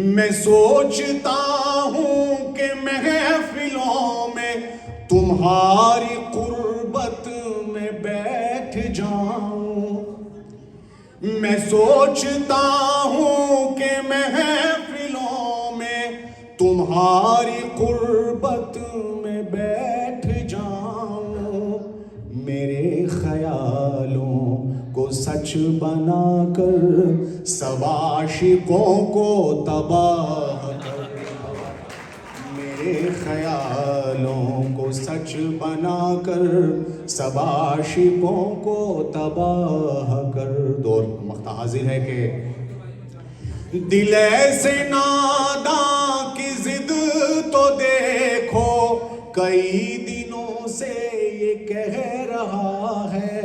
मैं सोचता हूँ कि महफिलों में तुम्हारी कुर्बत में बैठ जाऊं। मैं सोचता हूँ कि महफिलों में तुम्हारी कुर्बत में बैठ जाऊं। मेरे ख्यालों को सच बनाकर सब आशिकों को तबाह कर दो। मेरे ख्यालों को सच बनाकर सब आशिकों को तबाह कर दो। मख्ता हाजिर है कि दिल ऐसे नादां की जिद तो देखो, कई दिनों से ये कह रहा है।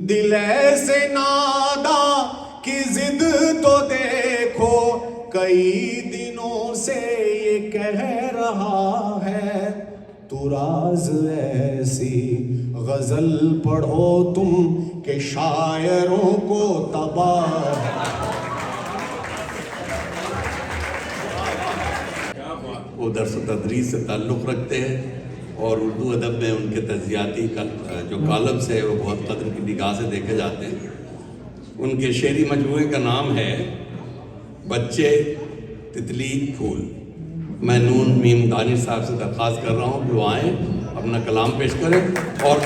दिल ऐसे नादां की जिद तो देखो, कई दिनों से ये कह रहा है। तू राज ऐसी गजल पढ़ो तुम के शायरों को तबाह। वो दर्स तदरीस से ताल्लुक़ रखते हैं और उर्दू अदब में उनके तज़ियाती जो कॉलम्स है वो बहुत कदर की निगाह से देखे जाते हैं। उनके शेरी मजमूए का नाम है बच्चे तितली फूल। मैं नून मीम दानिश साहब से दरख्वास्त कर रहा हूँ कि वो आएँ, अपना कलाम पेश करें और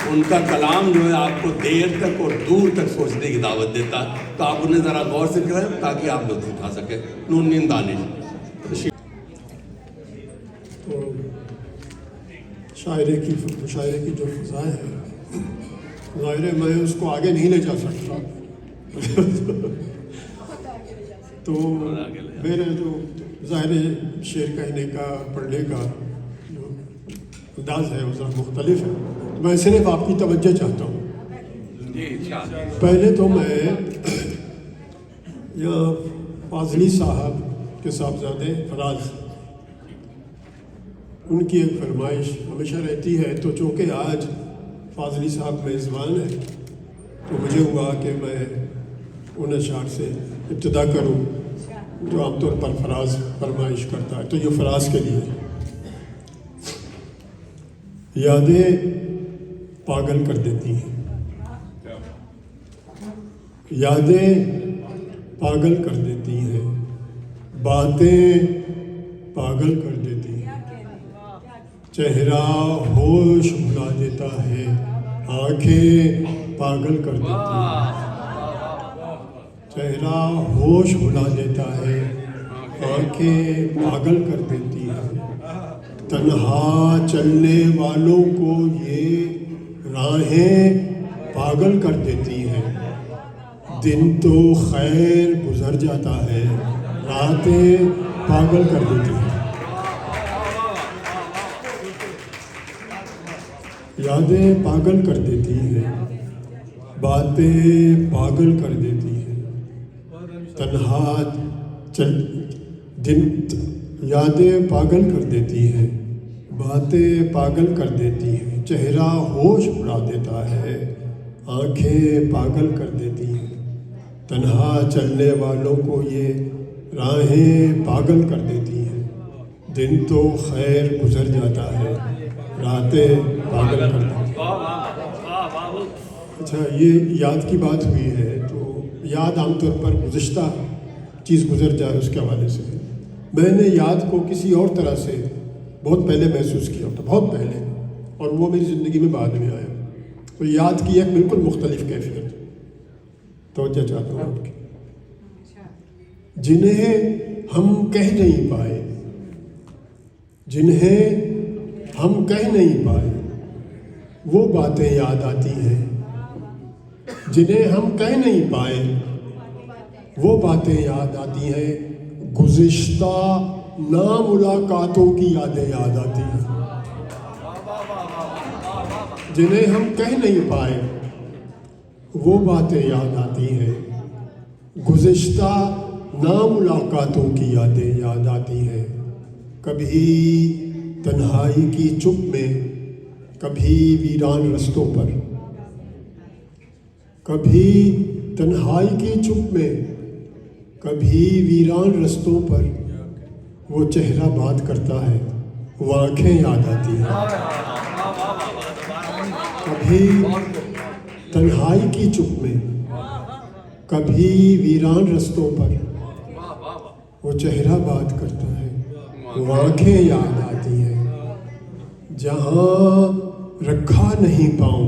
उनका कलाम जो है आपको देर तक और दूर तक सोचने की दावत देता है। तो आप उन्हें ज़रा गौर से करें ताकि आप लुत्फ़ उठा सकें। नून मीम दानिश। तो शायरे की जो फ़ज़ाएँ हैं ज़ाहिर है मैं उसको आगे नहीं ले जा सकता। तो मेरे जो ज़ाहिर है शेर कहने का, पढ़ने का जो अंदाज है वो ज़रा मुख्तलिफ है। मैं सिर्फ आपकी तवज्जो चाहता हूँ। पहले तो मैं यहाँ फाजली साहब के साहबजादे फराज, उनकी एक फरमाइश हमेशा रहती है, तो चूँकि आज फाजली साहब मेज़बान है तो मुझे हुआ कि मैं उन अशार से इब्तिदा करूँ जो आमतौर पर फराज फरमाइश करता है। तो ये फराज के लिए यादें पागल कर देती हैं, यादें पागल कर देती हैं, बातें पागल कर देती हैं, चेहरा होश भुला देता है, आंखें पागल कर देती हैं, चेहरा होश भुला देता है, आंखें पागल कर देती हैं, तन्हा चलने वालों को ये राहें पागल कर देती हैं, दिन तो खैर गुजर जाता है, रातें पागल कर देती हैं, यादें पागल कर देती हैं, बातें पागल कर देती हैं, तन्हा चल दिन यादें पागल कर देती हैं, बातें पागल कर देती हैं, चेहरा होश उड़ा देता है, आंखें पागल कर देती हैं, तन्हा चलने वालों को ये राहें पागल कर देती हैं, दिन तो खैर गुजर जाता है, रातें पागल कर देती हैं। अच्छा, ये याद की बात हुई है तो याद आमतौर पर गुज़िश्ता चीज़ गुजर जाए उसके हवाले से। मैंने याद को किसी और तरह से बहुत पहले महसूस किया था, बहुत पहले, और वो मेरी ज़िंदगी में बाद में आया। तो याद की एक बिल्कुल मुख्तलिफ कैफियत तवज्जो चाहता हूँ आपकी। जिन्हें हम कह नहीं पाए, जिन्हें हम कह नहीं पाए वो बातें याद आती हैं, जिन्हें हम कह नहीं पाए वो बातें याद आती हैं, गुज़िश्ता नामुलाकातों की यादें याद आती हैं, जिन्हें हम कह नहीं पाए वो बातें याद आती हैं, गुज़िश्ता नामुलाकातों की यादें याद आती हैं, कभी तन्हाई की चुप में, कभी वीरान रस्तों पर, कभी तन्हाई की चुप में, कभी वीरान रस्तों पर वो चेहरा बात करता है, वो आँखें याद आती हैं, कभी तन्हाई की चुप में, कभी वीरान रस्तों पर वो चेहरा बात करता है, वो आँखें याद आती हैं, जहाँ रखा नहीं पाऊँ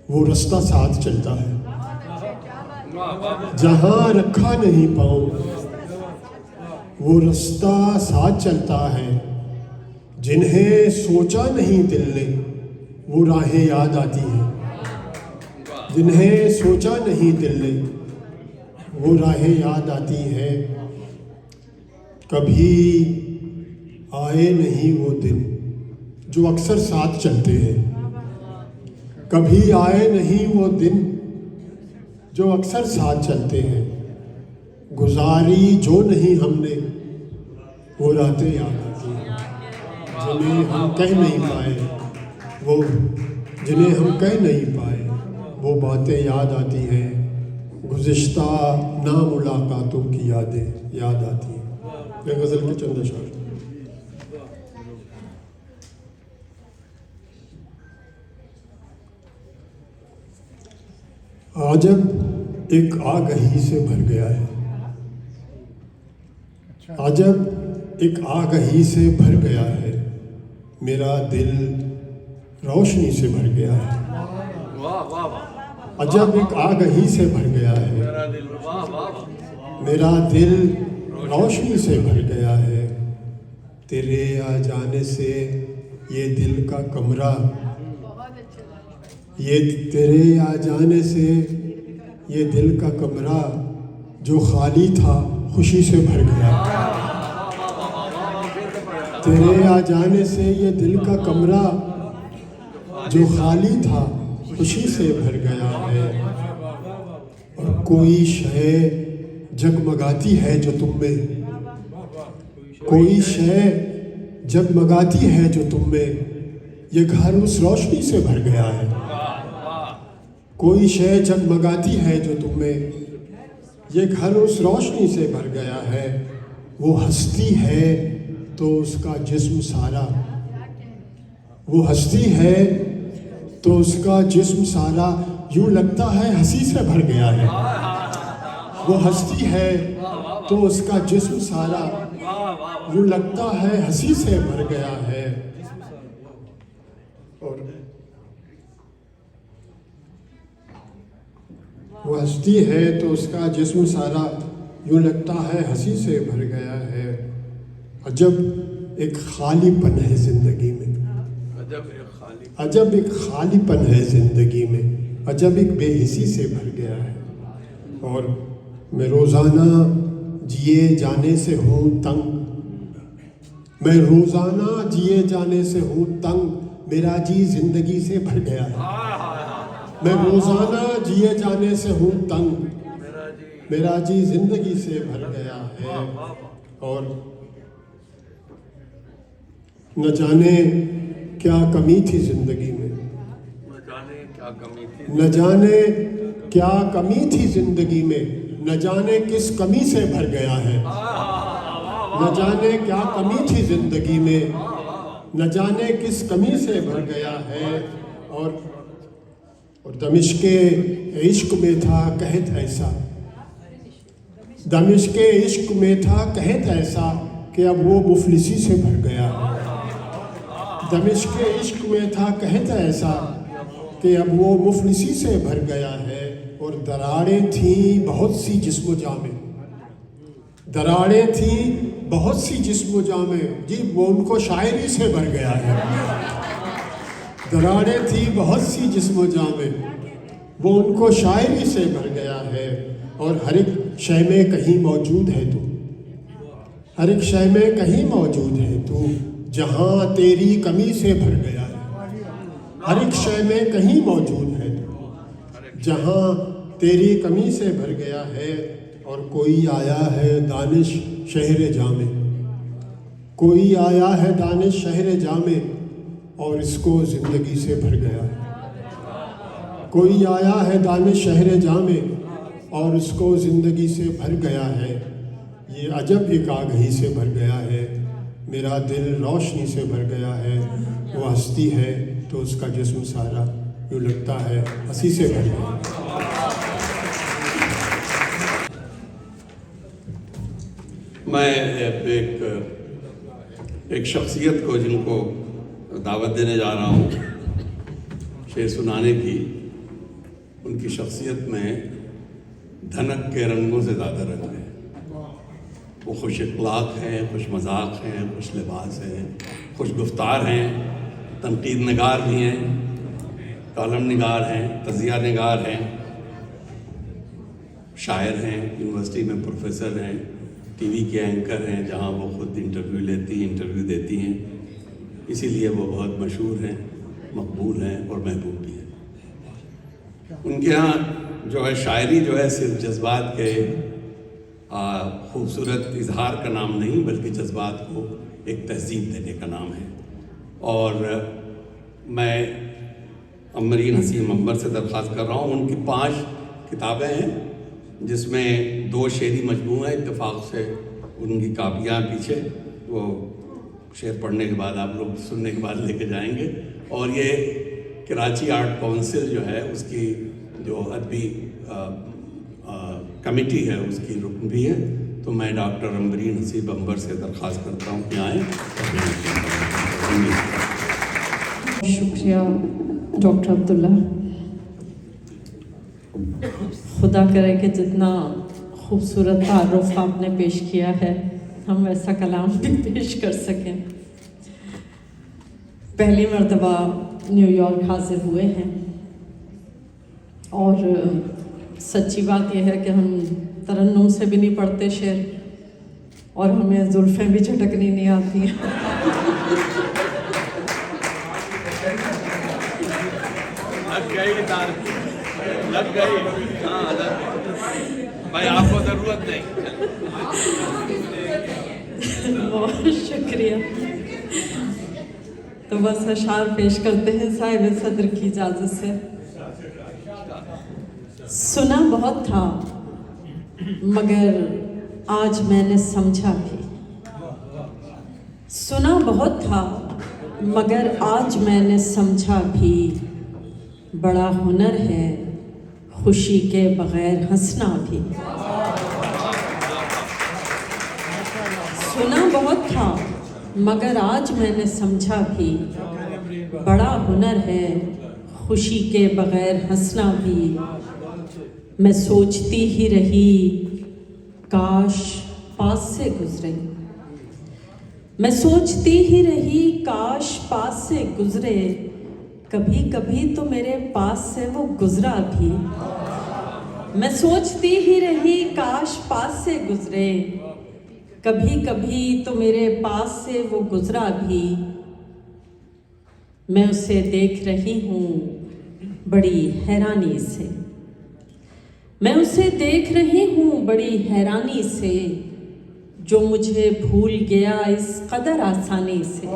वो रास्ता साथ चलता है, जहाँ रखा नहीं पाऊँ वो रास्ता साथ चलता है, जिन्हें सोचा नहीं दिल ने वो राहें याद आती हैं, जिन्हें सोचा नहीं दिल ने वो राहें याद आती हैं, कभी आए नहीं वो दिन जो अक्सर साथ चलते हैं, कभी आए नहीं वो दिन जो अक्सर साथ चलते हैं, गुजारी जो नहीं हमने वो रातें याद आती हैं, जिन्हें हम कह नहीं पाए वो, जिन्हें हम कह नहीं पाए वो बातें याद आती हैं, गुज़िश्ता नामुलाकातों की यादें याद आती हैं। ये गज़ल के चंद अशार। आजब एक आगही से भर गया है, आजब एक आगही से भर गया है, मेरा दिल रोशनी से भर गया है, अजब एक आगही से भर गया है, मेरा दिल रोशनी से भर गया है, तेरे आ जाने से ये दिल का कमरा, ये तेरे आ जाने से ये दिल का कमरा जो खाली था खुशी से भर गया। तेरे आ जाने से ये दिल का कमरा जो खाली था खुशी से भर गया है। और कोई शय जगमगाती है जो तुम में, कोई शय जगमगाती है जो तुम में, ये घर उस रोशनी से भर गया है। कोई शय जगमगाती है जो तुम में, ये घर उस रोशनी से भर गया है। वो हस्ती है तो उसका जिस्म सारा, वो हस्ती है तो उसका जिस्म सारा यूं लगता है हंसी से भर गया है। वो हस्ती है तो उसका जिस्म सारा यूं लगता है हंसी से भर गया है। और वो हस्ती है तो उसका जिस्म सारा यूं लगता है हंसी से भर गया है। अजब एक खालीपन है जिंदगी में, अजब एक खालीपन है जिंदगी में, अजब एक बेहिसी से भर गया है। और मैं रोज़ाना जिए जाने से हूँ तंग, मैं रोज़ाना जिए जाने से हूँ तंग, मेरा जी जिंदगी से भर गया है। मैं रोज़ाना जिए जाने से हूँ तंग, मेरा जी जिंदगी से भर गया है। और न जाने क्या कमी थी जिंदगी में, न जाने क्या कमी थी जिंदगी में, न जाने किस कमी से भर गया है। न जाने क्या कमी थी जिंदगी में, न जाने किस कमी से भर गया है। और दमिश्के इश्क में था कहत ऐसा, दमिश्के इश्क में था कहत ऐसा कि अब वो मुफलिसी से भर गया है। दमिश्के इश्क में था कहत ऐसा कि अब वो मुफलिसी से भर गया है। और दरारें थीं बहुत सी जिस्म जामे, दरारें थीं बहुत सी जिस्म जामे, जी वो उनको शायरी से भर गया है। दरारें थीं बहुत सी जिस्म जामे, वो उनको शायरी से भर गया है। और हर एक शय में कहीं मौजूद है तू, हर एक शय में कहीं मौजूद है तू, जहाँ तेरी कमी से भर गया है। हर एक शय में कहीं मौजूद है तू, जहाँ तेरी कमी से भर गया है। और कोई आया है दानिश शहर जामे, कोई आया है दानिश शहर जामे, और इसको ज़िंदगी से भर गया है। कोई आया है दानिश शहर जामे, और इसको ज़िंदगी से भर गया है। ये अजब एक आगही से भर गया है, मेरा दिल रोशनी से भर गया है। वो हस्ती है तो उसका जिस्म सारा यूँ लगता है हंसी से भर गया। मैं एक शख्सियत को जिनको दावत देने जा रहा हूँ शेर सुनाने की, उनकी शख्सियत में धनक के रंगों से ज़्यादा रंग है। वो खुश अखलाक हैं, खुश मजाक हैं, खुश लिबास हैं, खुश गुफ्तार हैं, तनकीद नगार भी हैं, कॉलम निगार हैं, तज़िया निगार हैं, शायर हैं, यूनिवर्सिटी में प्रोफेसर हैं, टीवी के एंकर हैं जहाँ वो खुद इंटरव्यू देती हैं। इसीलिए वो बहुत मशहूर हैं, मकबूल हैं और महबूब भी हैं। उनके यहाँ जो है शायरी जो है सिर्फ जज्बात के खूबसूरत इजहार का नाम नहीं, बल्कि जज्बात को एक तहजीब देने का नाम है। और मैं अमरीन हसीम अंबर से दरख्वास्त कर रहा हूँ, उनकी 5 किताबें हैं जिसमें 2 शेरी मजमू हैं। इत्तेफाक से उनकी कापियाँ पीछे वो शेर पढ़ने के बाद आप लोग सुनने के बाद लेके जाएंगे। और ये कराची आर्ट काउंसिल जो है उसकी जो अदबी कमेटी है उसकी रुकन भी है। तो मैं डॉक्टर अमरीन हसीम अंबर से दरख्वास्त करता हूँ कि आएँ। शुक्रिया डॉक्टर अब्दुल्ला। खुदा करे कि जितना खूबसूरत तारुफ आपने पेश किया है हम वैसा कलाम भी पेश कर सकें। पहली मर्तबा न्यूयॉर्क हाजिर हुए हैं और सच्ची बात यह है कि हम तरन्नुम से भी नहीं पढ़ते शेर, और हमें जुल्फ़ें भी झटकनी नहीं आती हैं। लग गई तार, लग गई। हाँ, भाई आपको जरूरत नहीं। बहुत शुक्रिया। तो बस अशार पेश करते हैं साहिब सदर की इजाज़त से। सुना बहुत था मगर आज मैंने समझा भी, सुना बहुत था मगर आज मैंने समझा भी, बड़ा हुनर है खुशी के बगैर हंसना भी। सुना बहुत था मगर आज मैंने समझा भी, बड़ा हुनर है खुशी के बगैर हंसना भी। मैं सोचती ही रही काश पास से गुजरे, मैं सोचती ही रही काश पास से गुजरे, कभी कभी तो मेरे पास से वो गुजरा भी। मैं सोचती ही रही काश पास से गुजरे, कभी कभी तो मेरे पास से वो गुजरा भी। मैं उसे देख रही हूँ बड़ी हैरानी से, मैं उसे देख रही हूँ बड़ी हैरानी से, जो मुझे भूल गया इस कदर आसानी से।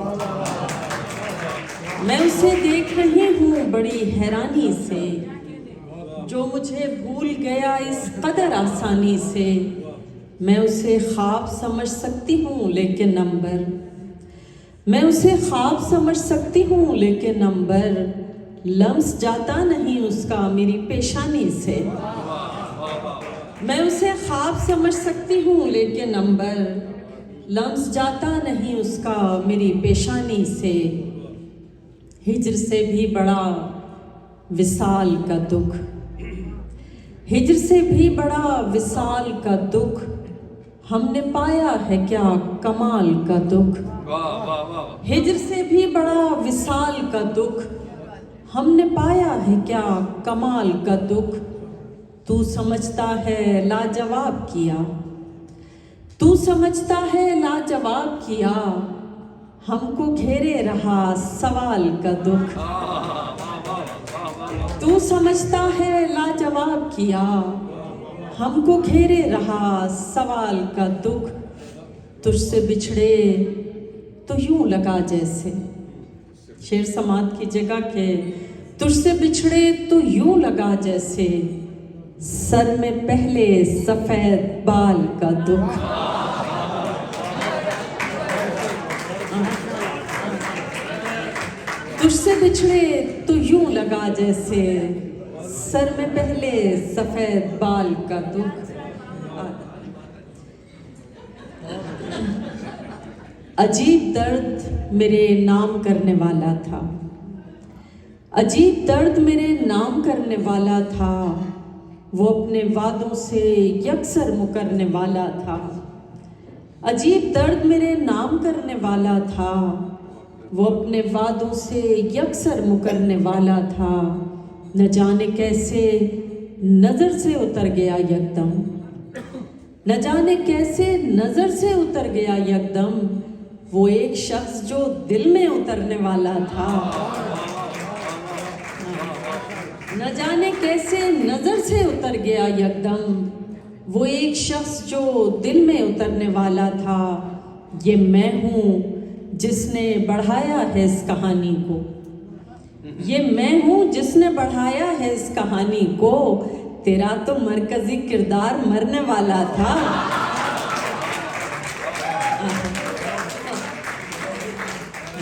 मैं उसे देख रही हूँ बड़ी हैरानी से, जो मुझे भूल गया इस कदर आसानी से। मैं उसे ख्वाब समझ सकती हूँ लेकिन नंबर, मैं उसे ख्वाब समझ सकती हूँ लेकिन नंबर, लम्स जाता नहीं उसका मेरी पेशानी से। मैं उसे ख्वाब समझ सकती हूँ लेकिन नंबर, लम्स जाता नहीं उसका मेरी पेशानी से। हिज्र से भी बड़ा विसाल का दुख, हिज्र से भी बड़ा विसाल का दुख, हमने पाया है क्या कमाल का दुख। हिज्र से भी बड़ा विसाल का दुख, हमने पाया है क्या कमाल का दुख। तू समझता है लाजवाब किया, तू समझता है लाजवाब किया, हमको घेरे रहा सवाल का दुख। तू समझता है लाजवाब किया, हमको घेरे रहा सवाल का दुख। तुझसे बिछड़े तो यूं लगा जैसे, शेर समात की जगह के तुझसे बिछड़े तो यूं लगा जैसे, सर में पहले सफेद बाल का दुख। तुझसे बिछड़े तो यूं लगा जैसे, सर में पहले सफेद बाल का दुख। अजीब दर्द मेरे नाम करने वाला था, अजीब दर्द मेरे नाम करने वाला था, वो अपने वादों से यकसर मुकरने वाला था। अजीब दर्द मेरे नाम करने वाला था, वो अपने वादों से यकसर मुकरने वाला था। न जाने कैसे नज़र से उतर गया यकदम, न जाने कैसे नज़र से उतर गया यकदम, वो एक शख्स जो दिल में उतरने वाला था। न जाने कैसे नज़र से उतर गया यकदम, वो एक शख्स जो दिल में उतरने वाला था। ये मैं हूँ जिसने बढ़ाया है इस कहानी को, ये मैं हूँ जिसने बढ़ाया है इस कहानी को, तेरा तो मरकजी किरदार मरने वाला था।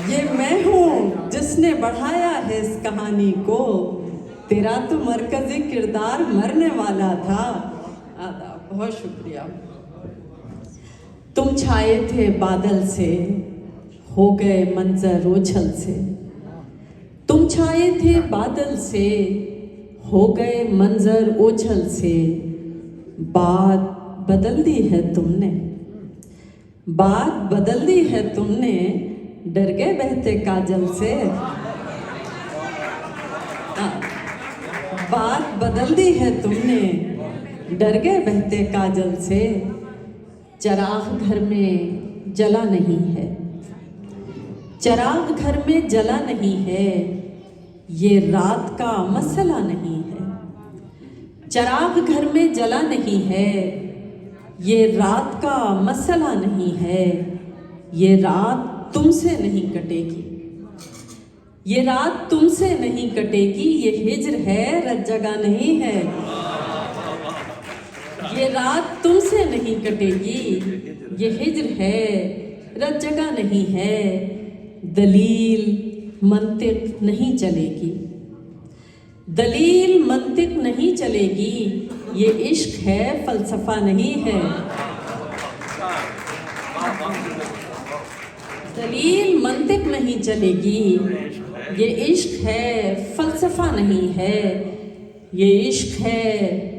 ये मैं हूँ जिसने बढ़ाया है इस कहानी को, तेरा तो मरकजी किरदार मरने वाला था। बहुत शुक्रिया। तुम छाए थे बादल से, हो गए मंजर ओझल से। तुम छाए थे बादल से, हो गए मंजर ओझल से। बात बदल दी है तुमने, बात बदल दी है तुमने, डर गए बहते काजल से। बात बदल दी है तुमने, डर गए बहते काजल से। चिराग घर में जला नहीं है, चिराग घर में जला नहीं है, ये रात का मसला नहीं है। चिराग घर में जला नहीं है, ये रात का मसला नहीं है, ये रात तुमसे नहीं कटेगी, ये रात तुमसे नहीं कटेगी, ये हिज्र है रत जगह नहीं है। ये रात तुमसे नहीं कटेगी, ये हिज्र है रत जगह नहीं है। दलील मंतिक नहीं चलेगी, दलील मंतिक नहीं चलेगी, ये इश्क है फलसफा नहीं है। दलील मंतिक नहीं चलेगी, ये इश्क है फलसफा नहीं है। ये इश्क है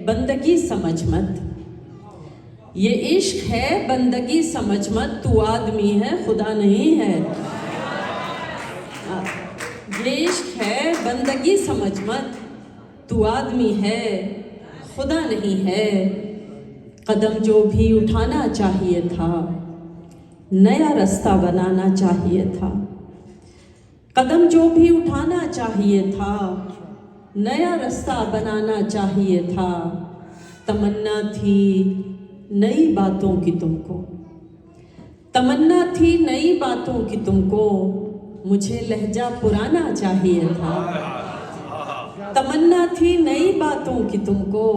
बंदगी समझ मत, ये इश्क है बंदगी समझ मत, तू आदमी है खुदा नहीं है। ये इश्क है बंदगी समझ मत, तू आदमी है खुदा नहीं है। कदम जो भी उठाना चाहिए था, नया रास्ता बनाना चाहिए था। कदम जो भी उठाना चाहिए था, नया रास्ता बनाना चाहिए था। तमन्ना थी नई बातों की तुमको, तमन्ना थी नई बातों की तुमको, मुझे लहजा पुराना चाहिए था। तमन्ना थी नई बातों की तुमको,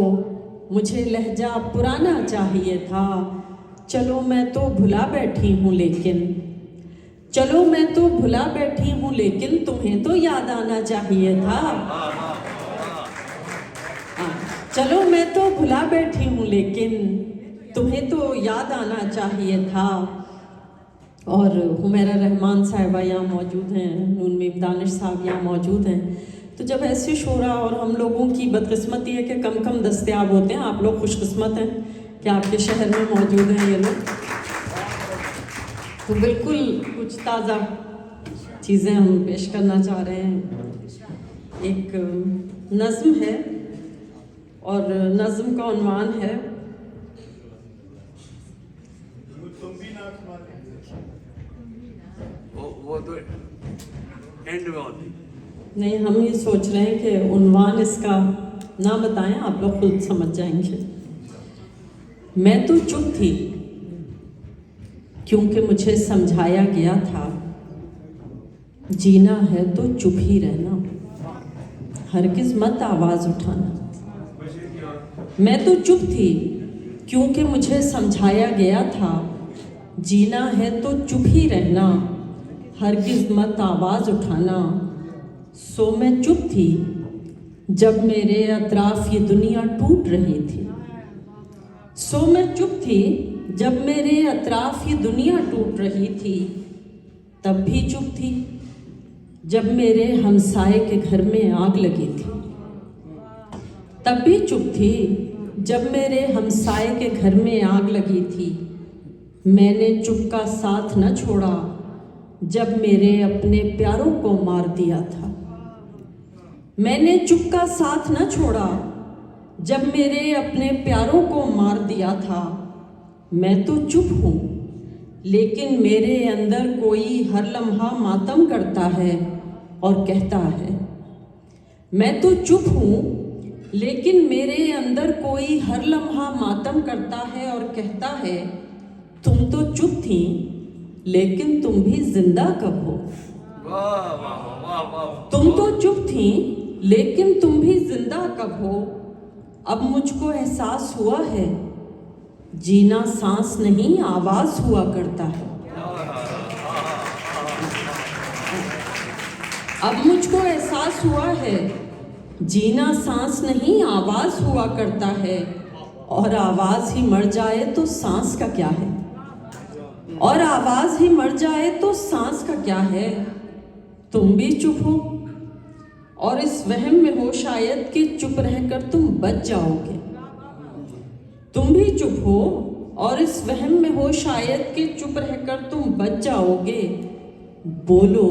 मुझे लहजा पुराना चाहिए था। चलो मैं तो भुला बैठी हूँ लेकिन, चलो मैं तो भुला बैठी हूँ लेकिन, तुम्हें तो याद आना चाहिए था। चलो मैं तो भुला बैठी हूँ लेकिन, तुम्हें तो याद आना चाहिए था। और हुमैरा रहमान साहिबा यहाँ मौजूद हैं, नून मीम दानिश साहब यहाँ मौजूद हैं। तो जब ऐसे शोरा, और हम लोगों की बदकिस्मती है कि कम कम दस्तयाब होते हैं, आप लोग खुशकिस्मत हैं कि आपके शहर में मौजूद हैं ये लोग। तो बिल्कुल कुछ ताज़ा चीज़ें हम पेश करना चाह रहे हैं। एक नज़्म है और नज़्म का उन्वान है वो तो एंड में होती। नहीं, हम ये सोच रहे हैं कि उन्वान इसका ना बताएं, आप लोग खुद समझ जाएंगे। मैं तो चुप थी क्योंकि मुझे समझाया गया था, जीना है तो चुप ही रहना, हरगिज़ मत आवाज़ उठाना। मैं तो चुप थी क्योंकि मुझे समझाया गया था, जीना है तो चुप ही रहना, हरगिज़ मत आवाज़ उठाना। सो मैं चुप थी जब मेरे अतराफ़ ये दुनिया टूट रही थी। सो मैं चुप थी जब मेरे अतराफ़ ये दुनिया टूट रही थी। तब भी चुप थी जब मेरे हमसाए के घर में आग लगी थी। तब भी चुप थी जब मेरे हमसाए के घर में आग लगी थी। मैंने चुप का साथ न छोड़ा जब मेरे अपने प्यारों को मार दिया था। मैंने चुप का साथ न छोड़ा जब मेरे अपने प्यारों को मार दिया था। मैं तो चुप हूँ लेकिन मेरे अंदर कोई हर लम्हा मातम करता है और कहता है। मैं तो चुप हूँ लेकिन मेरे अंदर कोई हर लम्हा मातम करता है और कहता है, तुम तो चुप थी लेकिन तुम भी जिंदा कब हो। तुम तो चुप थी लेकिन तुम भी जिंदा कब हो। अब मुझको एहसास हुआ है, जीना सांस नहीं आवाज हुआ करता है। अब मुझको एहसास हुआ है, जीना सांस नहीं आवाज हुआ करता है। और आवाज ही मर जाए तो सांस का क्या है। और आवाज ही मर जाए तो सांस का क्या है। तुम भी चुप हो और इस वहम में हो शायद कि चुप रहकर तुम बच जाओगे। तुम भी चुप हो और इस वहम में हो शायद कि चुप रहकर तुम बच जाओगे। बोलो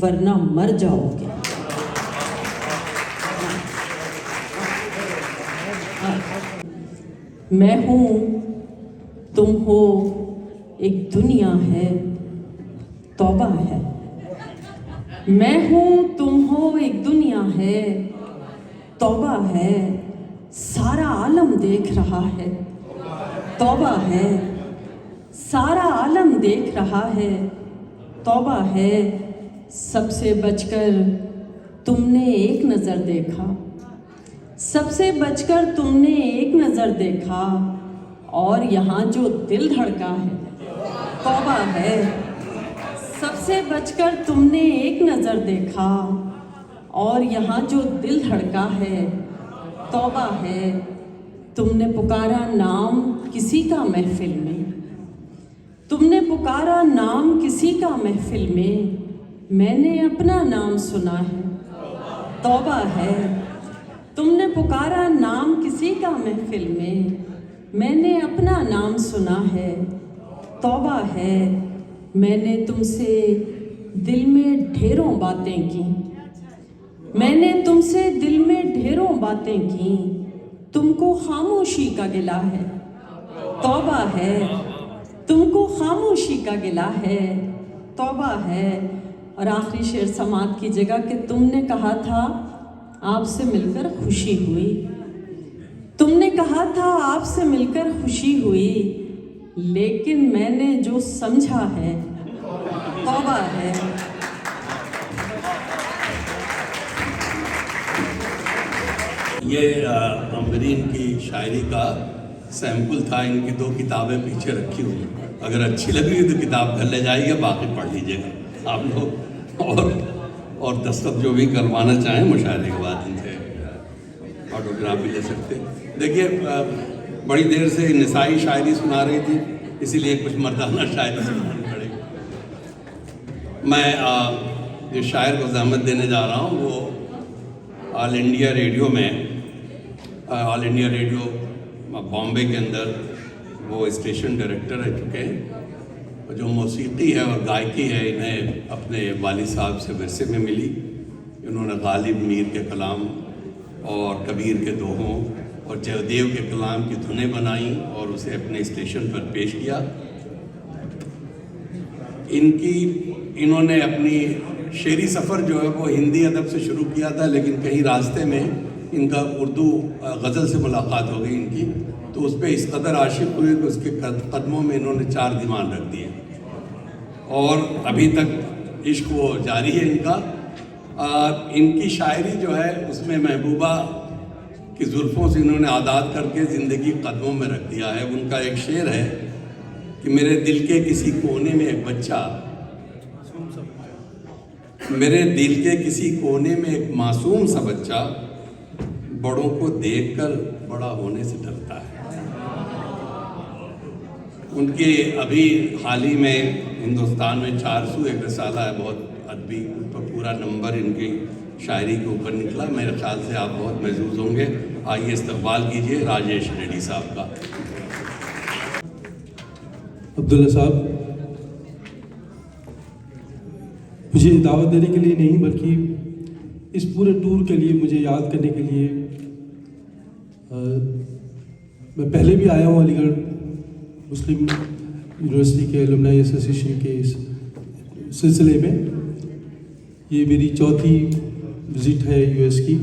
वरना मर जाओगे। मैं हूँ, तुम हो, एक दुनिया है, तौबा है। मैं हूँ, तुम हो, एक दुनिया है, तौबा है। सारा आलम देख रहा है, तौबा है। सारा आलम देख रहा है, तौबा है। सबसे बचकर तुमने एक नज़र देखा, सबसे बचकर तुमने एक नज़र देखा, और यहाँ जो दिल धड़का है, तौबा है। सबसे बचकर तुमने एक नज़र देखा, और यहाँ जो दिल धड़का है, तौबा है। तुमने पुकारा नाम किसी का महफिल में, तुमने पुकारा नाम किसी का महफिल में, मैंने अपना नाम सुना है, तौबा है। तुमने पुकारा नाम किसी का महफिल में, मैंने अपना नाम सुना है, तौबा है। मैंने तुमसे दिल में ढेरों बातें की, मैंने तुमसे दिल में ढेरों बातें की, तुमको खामोशी का गिला है, तौबा है। तुमको खामोशी का गिला है, तौबा है। और आखिरी शेर समात की जगह कि तुमने कहा था आपसे मिलकर खुशी हुई, तुमने कहा था आपसे मिलकर खुशी हुई, लेकिन मैंने जो समझा है, तौबा है। ये अम्बरीन की शायरी का सैंपल था। इनकी 2 किताबें पीछे रखी हुई हैं, अगर अच्छी लगी तो किताब घर ले जाइए, बाकी पढ़ लीजिएगा आप लोग। और दस्तखत जो भी करवाना चाहें मुशायरे के बाद इनसे ऑटोग्राफ भी ले सकते हैं। देखिए बड़ी देर से निसाई शायरी सुना रही थी, इसीलिए कुछ मर्दाना शायरी सुनानी पड़ेगी। मैं जिस शायर को ज़हमत देने जा रहा हूँ वो ऑल इंडिया रेडियो में, ऑल इंडिया रेडियो बॉम्बे के अंदर वो स्टेशन डायरेक्टर रह चुके हैं। जो मौसीकी है और गायकी है इन्हें अपने वालिद साहब से विरसे में मिली। इन्होंने गालिब मीर के कलाम और कबीर के दोहों और जयदेव के कलाम की धुनें बनाई और उसे अपने स्टेशन पर पेश किया। इन्होंने अपनी शेरी सफ़र जो है वो हिंदी अदब से शुरू किया था, लेकिन कहीं रास्ते में इनका उर्दू गज़ल से मुलाकात हो गई इनकी, तो उस पर इस कदर आशिक हुए कि उसके कदमों में इन्होंने 4 दीवान रख दिए और अभी तक इश्क वो जारी है इनका। इनकी शायरी जो है उसमें महबूबा की जुल्फ़ों से इन्होंने आज़ाद करके ज़िंदगी कदमों में रख दिया है। उनका एक शेर है कि मेरे दिल के किसी कोने में एक बच्चा, मेरे दिल के किसी कोने में एक मासूम सा बच्चा बड़ों को देखकर बड़ा होने से डरता है। उनके अभी हाल ही में हिंदुस्तान में 400 एक रसाला है, बहुत अदबी, उन पर पूरा नंबर इनकी शायरी के ऊपर निकला। मेरे ख्याल से आप बहुत महसूस होंगे। आइए इस्तकबाल कीजिए राजेश रेड्डी साहब का। अब्दुल्ला साहब, मुझे दावत देने के लिए नहीं बल्कि इस पूरे टूर के लिए मुझे याद करने के लिए मैं पहले भी आया हूँ अलीगढ़ मुस्लिम यूनिवर्सिटी के एलुमनाई एसोसिएशन के इस सिलसिले में। ये मेरी 4थी विज़िट है यूएस की,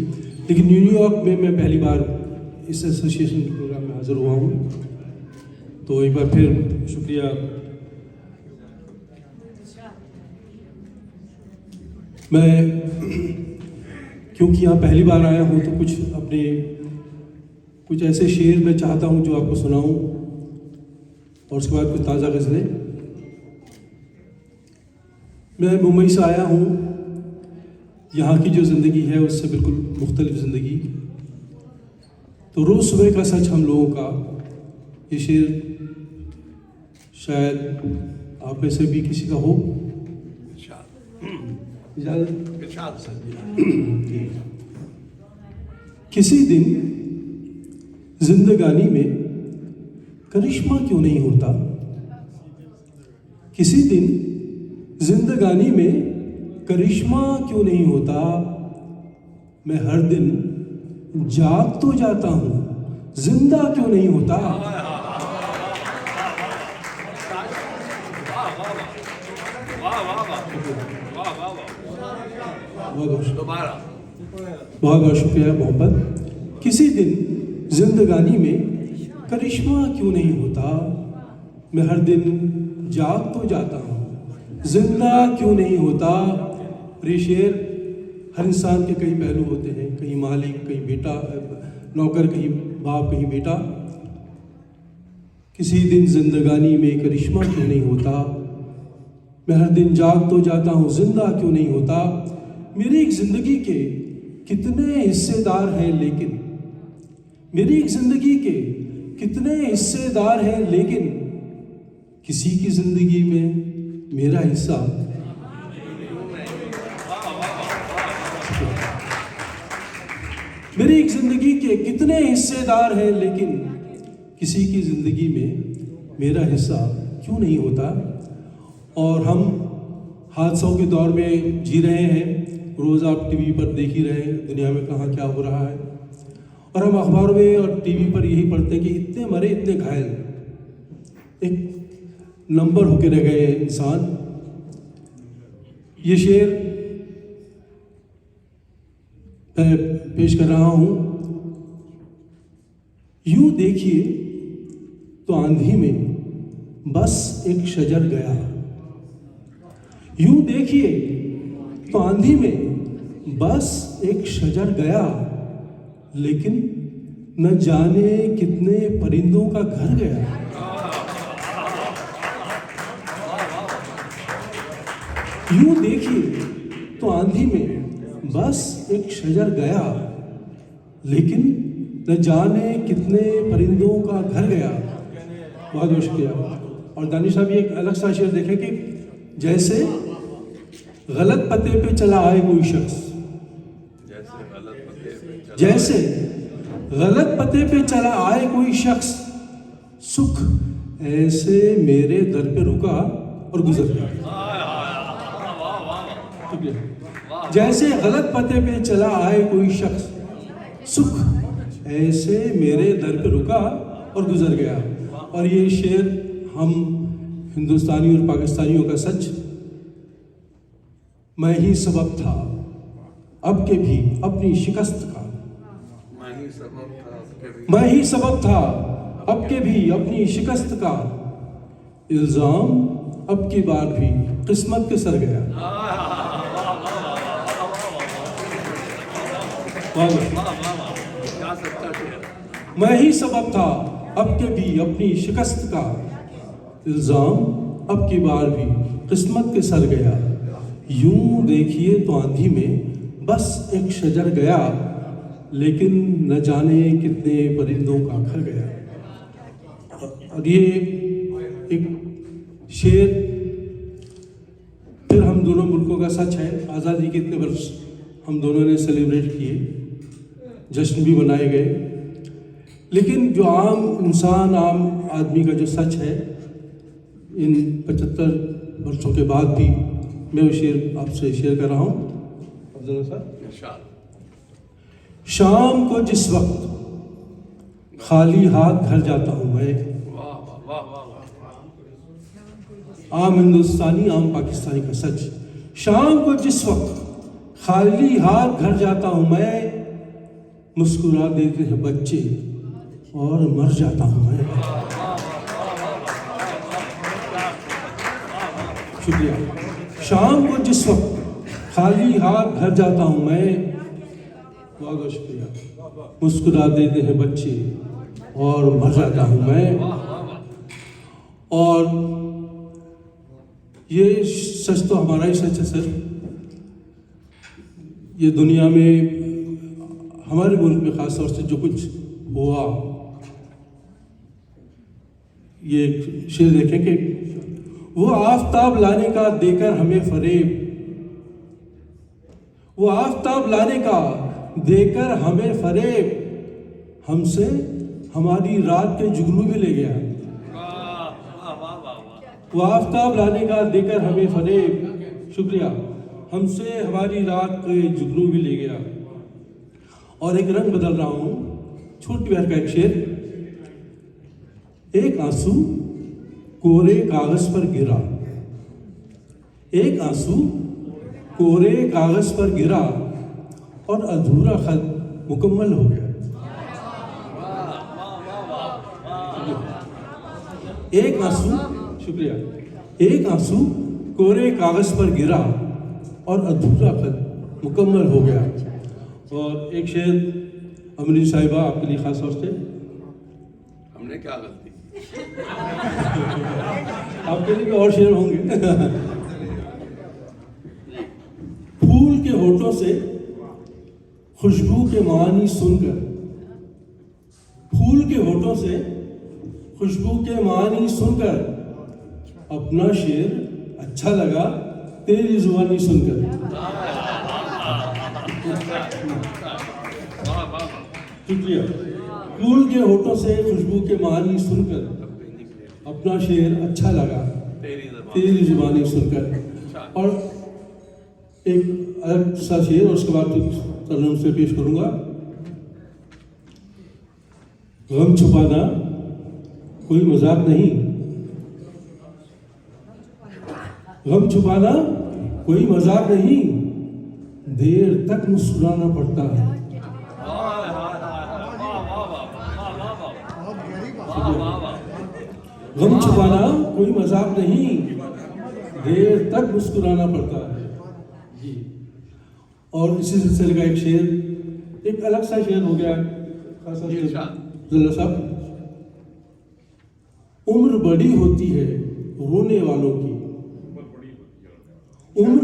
लेकिन न्यूयॉर्क में मैं पहली बार इस एसोसिएशन के प्रोग्राम में हाज़िर हुआ हूँ। तो एक बार फिर शुक्रिया। मैं क्योंकि यहाँ पहली बार आया हूँ तो कुछ ऐसे शेर मैं चाहता हूँ जो आपको सुनाऊँ और उसके बाद कुछ ताज़ा गज़लें। मैं मुंबई से आया हूँ, यहाँ की जो ज़िंदगी है उससे बिल्कुल मुख्तलिफ ज़िंदगी। तो रोज़ सुबह का सच हम लोगों का, ये शेर शायद आप में से भी किसी का हो। किसी दिन जिंदगानी में करिश्मा क्यों नहीं होता, किसी दिन जिंदगानी में करिश्मा क्यों नहीं होता। मैं हर दिन जाग तो जाता हूँ जिंदा क्यों नहीं होता? बहुत बहुत शुक्रिया मोहब्बत। किसी दिन जिंदगानी में करिश्मा क्यों नहीं होता? मैं हर दिन जाग तो जाता हूँ, जिंदा क्यों नहीं होता? ये शेर, हर इंसान के कई पहलू होते हैं, कहीं मालिक, कहीं बेटा, नौकर, कहीं बाप, कहीं बेटा। किसी दिन जिंदगानी में करिश्मा क्यों नहीं होता? मैं हर दिन जाग तो जाता हूँ, जिंदा क्यों नहीं होता? मेरी एक जिंदगी के कितने हिस्सेदार हैं, लेकिन मेरी एक जिंदगी के कितने हिस्सेदार हैं, लेकिन किसी की जिंदगी में मेरा हिस्सा मेरी एक जिंदगी के कितने हिस्सेदार हैं, लेकिन किसी की जिंदगी में मेरा हिस्सा क्यों नहीं होता? और हम हादसों के दौर में जी रहे हैं। रोज़ आप टीवी पर देख ही रहे हैं दुनिया में कहाँ क्या हो रहा है, और हम अखबारों में और टीवी पर यही पढ़ते हैं कि इतने मरे, इतने घायल, एक नंबर होके रह गए इंसान। ये शेर पेश कर रहा हूं। यूं देखिए तो आंधी में बस एक शजर गया, यूं देखिए तो आंधी में बस एक शजर गया, लेकिन न जाने कितने परिंदों का घर गया। यूं देखिए तो आंधी में बस एक शजर गया, लेकिन न जाने कितने परिंदों का घर गया। बहुत बहुत शुक्रिया। और दानिश साहब, ये एक अलग सा शेर देखें कि जैसे गलत पते पे चला आए कोई शख्स, जैसे गलत पते पे चला आए कोई शख्स, सुख ऐसे मेरे दर पे रुका और गुजर गया। जैसे गलत पते पे चला आए कोई शख्स, सुख ऐसे मेरे दर पे रुका और गुजर गया। और ये शेर हम हिंदुस्तानी और पाकिस्तानियों का सच, मैं ही सबब था अब के भी अपनी शिकस्त का, मैं ही सबब था अब के भी अपनी शिकस्त का, इल्जाम अब की बार भी किस्मत के सर गया। मैं ही सबब था अब के भी अपनी शिकस्त का, इल्जाम अब की बार भी किस्मत के सर गया। यूं देखिए तो आंधी में बस एक शजर गया, लेकिन न जाने कितने परिंदों का घर गया। और ये एक शेर फिर हम दोनों मुल्कों का सच है। आज़ादी के इतने वर्ष हम दोनों ने सेलिब्रेट किए, जश्न भी मनाए गए, लेकिन जो आम इंसान, आम आदमी का जो सच है, इन 75 वर्षों के बाद भी मैं वो शेर आपसे शेयर कर रहा हूँ। अफजल साहब, शाम को जिस वक्त खाली हाथ घर जाता हूँ मैं, आम हिंदुस्तानी, आम पाकिस्तानी का सच, शाम को जिस वक्त खाली हाथ घर जाता हूँ मैं, मुस्कुरा देते हैं बच्चे और मर जाता हूँ मैं। शुक्रिया। शाम को जिस वक्त खाली हाथ घर जाता हूँ मैं, बहुत बहुत शुक्रिया, मुस्कुरा देते हैं बच्चे और मर जाता हूँ मैं। और ये सच तो हमारा ही सच है सर। ये दुनिया में, हमारे मुल्क में ख़ास तौर से जो कुछ हुआ, ये शेर देखें कि वो आफताब लाने का देकर हमें फरेब, वो आफताब लाने का देकर हमें फरेब, हमसे हमारी रात के जुगनू भी ले गया। वो आफताब लाने का देकर हमें फरेब, शुक्रिया, हमसे हमारी रात के जुगनू भी ले गया। और एक रंग बदल रहा हूँ, छोटी बहर का एक शेर। एक आंसू कोरे कागज पर गिरा, एक आंसू कोरे कागज पर गिरा और अधूरा खत मुकम्मल हो गया। एक आंसू, शुक्रिया, एक आंसू कोरे कागज पर गिरा और अधूरा खत मुकम्मल हो गया। और एक शेर अमरीन साहिबा आपके लिए खास तौर से। हमने क्या गलती? आपके लिए भी और शेर होंगे। फूल के होठों से खुशबू के मानी सुनकर, फूल के होठों से खुशबू के मानी सुनकर, अपना शेर अच्छा लगा तेरी जुबानी सुनकर। शुक्रिया। फूल के होठों से खुशबू के मानी सुनकर, अपना शेर अच्छा लगा तेरी जुबानी सुनकर। और एक अलग सा शेर और उसके बाद तरन्नुम से पेश करूंगा। गम छुपाना कोई मजाक नहीं, गम छुपाना कोई मजाक नहीं, देर तक मुस्कुराना पड़ता है। गम छुपाना कोई मजाक नहीं, देर तक मुस्कुराना पड़ता है जी। और इसी सिलसिले का एक शेर, एक अलग सा शेर हो गया जल्ला साहब। उम्र बड़ी होती है रोने वालों की, उम्र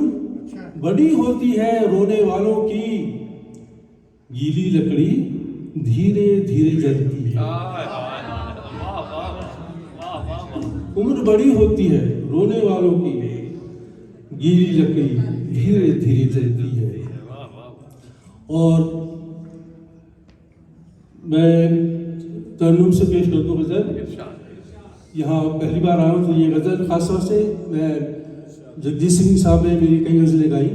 बड़ी होती है रोने वालों की, गीली लकड़ी धीरे धीरे जलती है। उम्र बड़ी होती है रोने वालों की, गीली लकड़ी धीरे धीरे जलती है। और मैं तरन्नुम से पेश करता हूँ गज़ल। यहाँ पहली बार आया हूँ तो ये गज़ल खास तौर से मैं जगजीत सिंह साहब ने मेरी कई गज़लें गाई,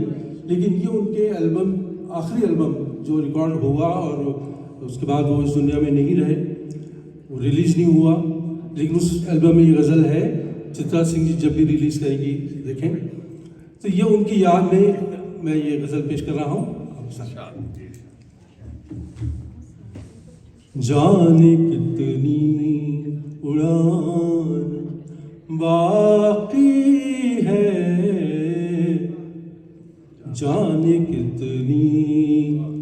लेकिन ये उनके एल्बम, आखिरी एल्बम जो रिकॉर्ड हुआ और उसके बाद वो इस दुनिया में नहीं रहे, वो रिलीज़ नहीं हुआ, लेकिन उस एल्बम में ये गज़ल है। चित्रा सिंह जी जब भी रिलीज़ करेंगी देखें, तो ये उनकी याद में मैं ये गज़ल पेश कर रहा हूँ। जाने कितनी उड़ान बाकी है, जाने कितनी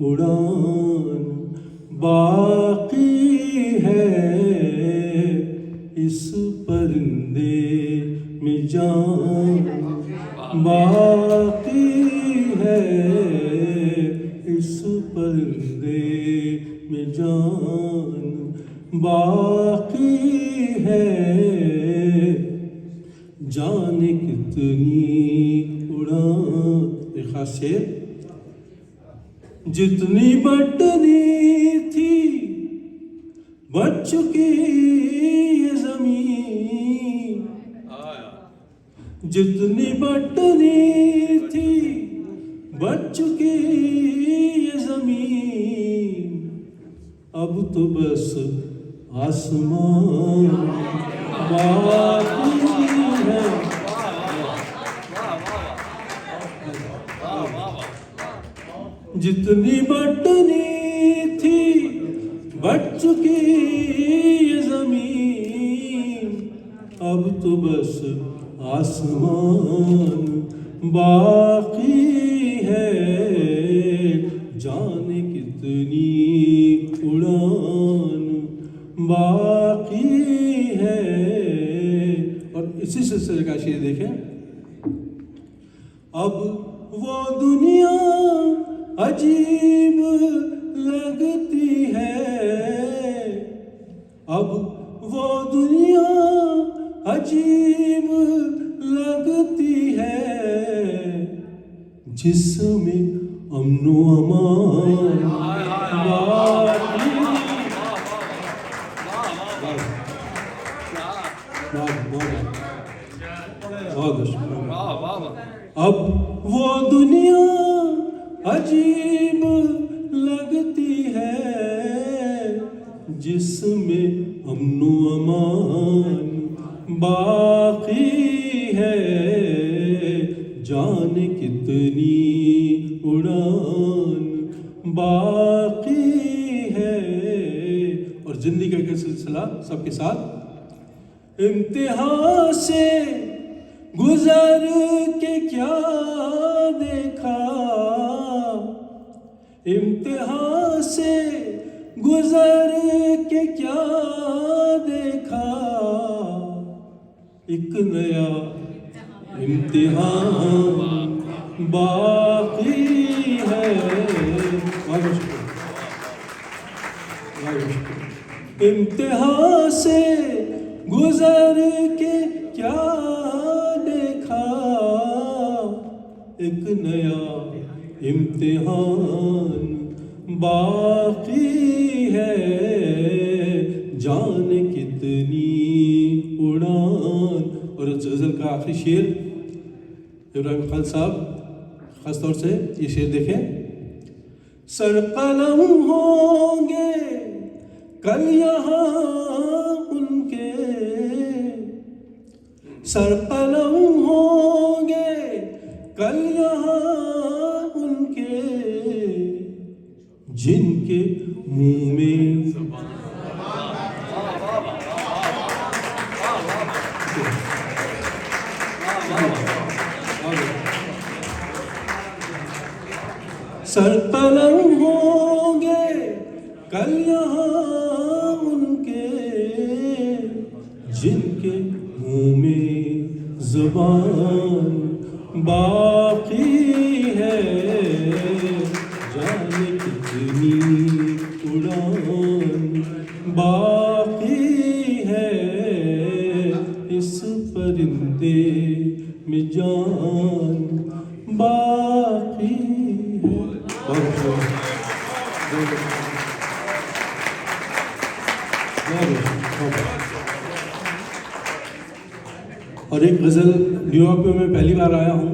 उड़ान बाकी है, इस परिंदे में जान बाकी है, इस परिंदे में जान बाकी है, जाने कितनी उड़ान। एक खास शेर, जितनी बटनी थी बच चुकी ये जमीन, जितनी बटनी थी बच चुकी ये जमीन, अब तो बस आसमान बाकी है। जितनी बटनी थी बच चुकी ये जमीन, अब तो बस आसमान बाकी है, जाने कितनी उड़ान बाकी है। और इसी सिलसिले का शेर देखें। अब वो दुनिया अजीब लगती है, अब वो दुनिया अजीब लगती है, जिसमें अमनो अमान बाकी। अब वो दुनिया अजीब लगती है, जिसमें अमनो अमान बाकी है, जाने कितनी उड़ान बाकी है। और जिंदगी का एक सिलसिला सबके साथ। इम्तिहान से गुजर के क्या देखा, इम्तिहान से गुजर के क्या देखा, एक नया इम्तिहान बाकी है। बहुत शुक्रिया, बहुत शुक्रिया। इम्तिहान से गुजर के क्या देखा, एक नया इम्तिहान बाकी है, जाने कितनी उड़ान। और उस गज़ल का आखिरी शेर इब्राहिम खान साहब ख़ास तौर से ये शेर देखें। सरकलम होंगे कल यहाँ उनके, सरकलम होंगे कल यहाँ उनके, जिनके मुंह में सरकलम होंगे कल यहाँ उनके, जिनके मुंह में ज़ुबान बाकी है, जाने कितनी उड़ान बाकी है, इस परिंदे में जान बाकी और एक गज़ल न्यूयॉर्क में मैं पहली बार आया हूँ।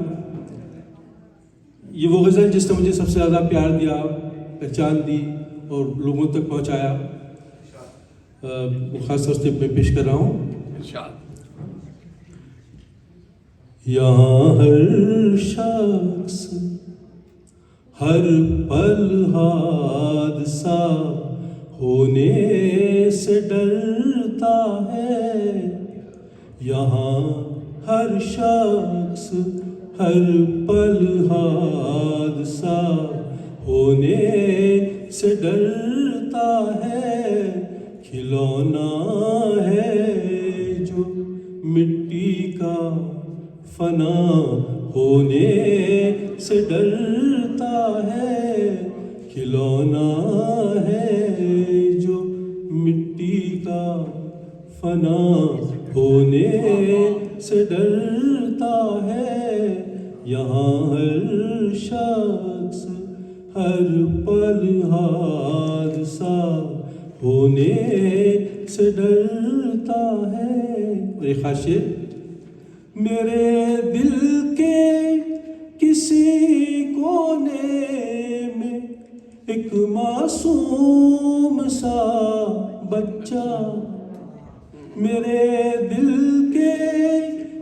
ये वो गज़ल जिसने मुझे सबसे ज़्यादा प्यार दिया, पहचान दी और लोगों तक पहुँचाया, वो ख़ास तौर से मैं पेश कर रहा हूँ। यहाँ हर शख्स हर पल हादसा होने से डरता है, यहाँ हर शख्स हर पल हादसा होने से डरता है, खिलौना है जो मिट्टी का फना होने से डरता है, खिलौना है जो मिट्टी का फना होने से डरता है, यहाँ हर शख्स हर पल हादसा होने से डरता है। और एक खास शेर, मेरे दिल के किसी कोने में एक मासूम सा बच्चा, मेरे दिल के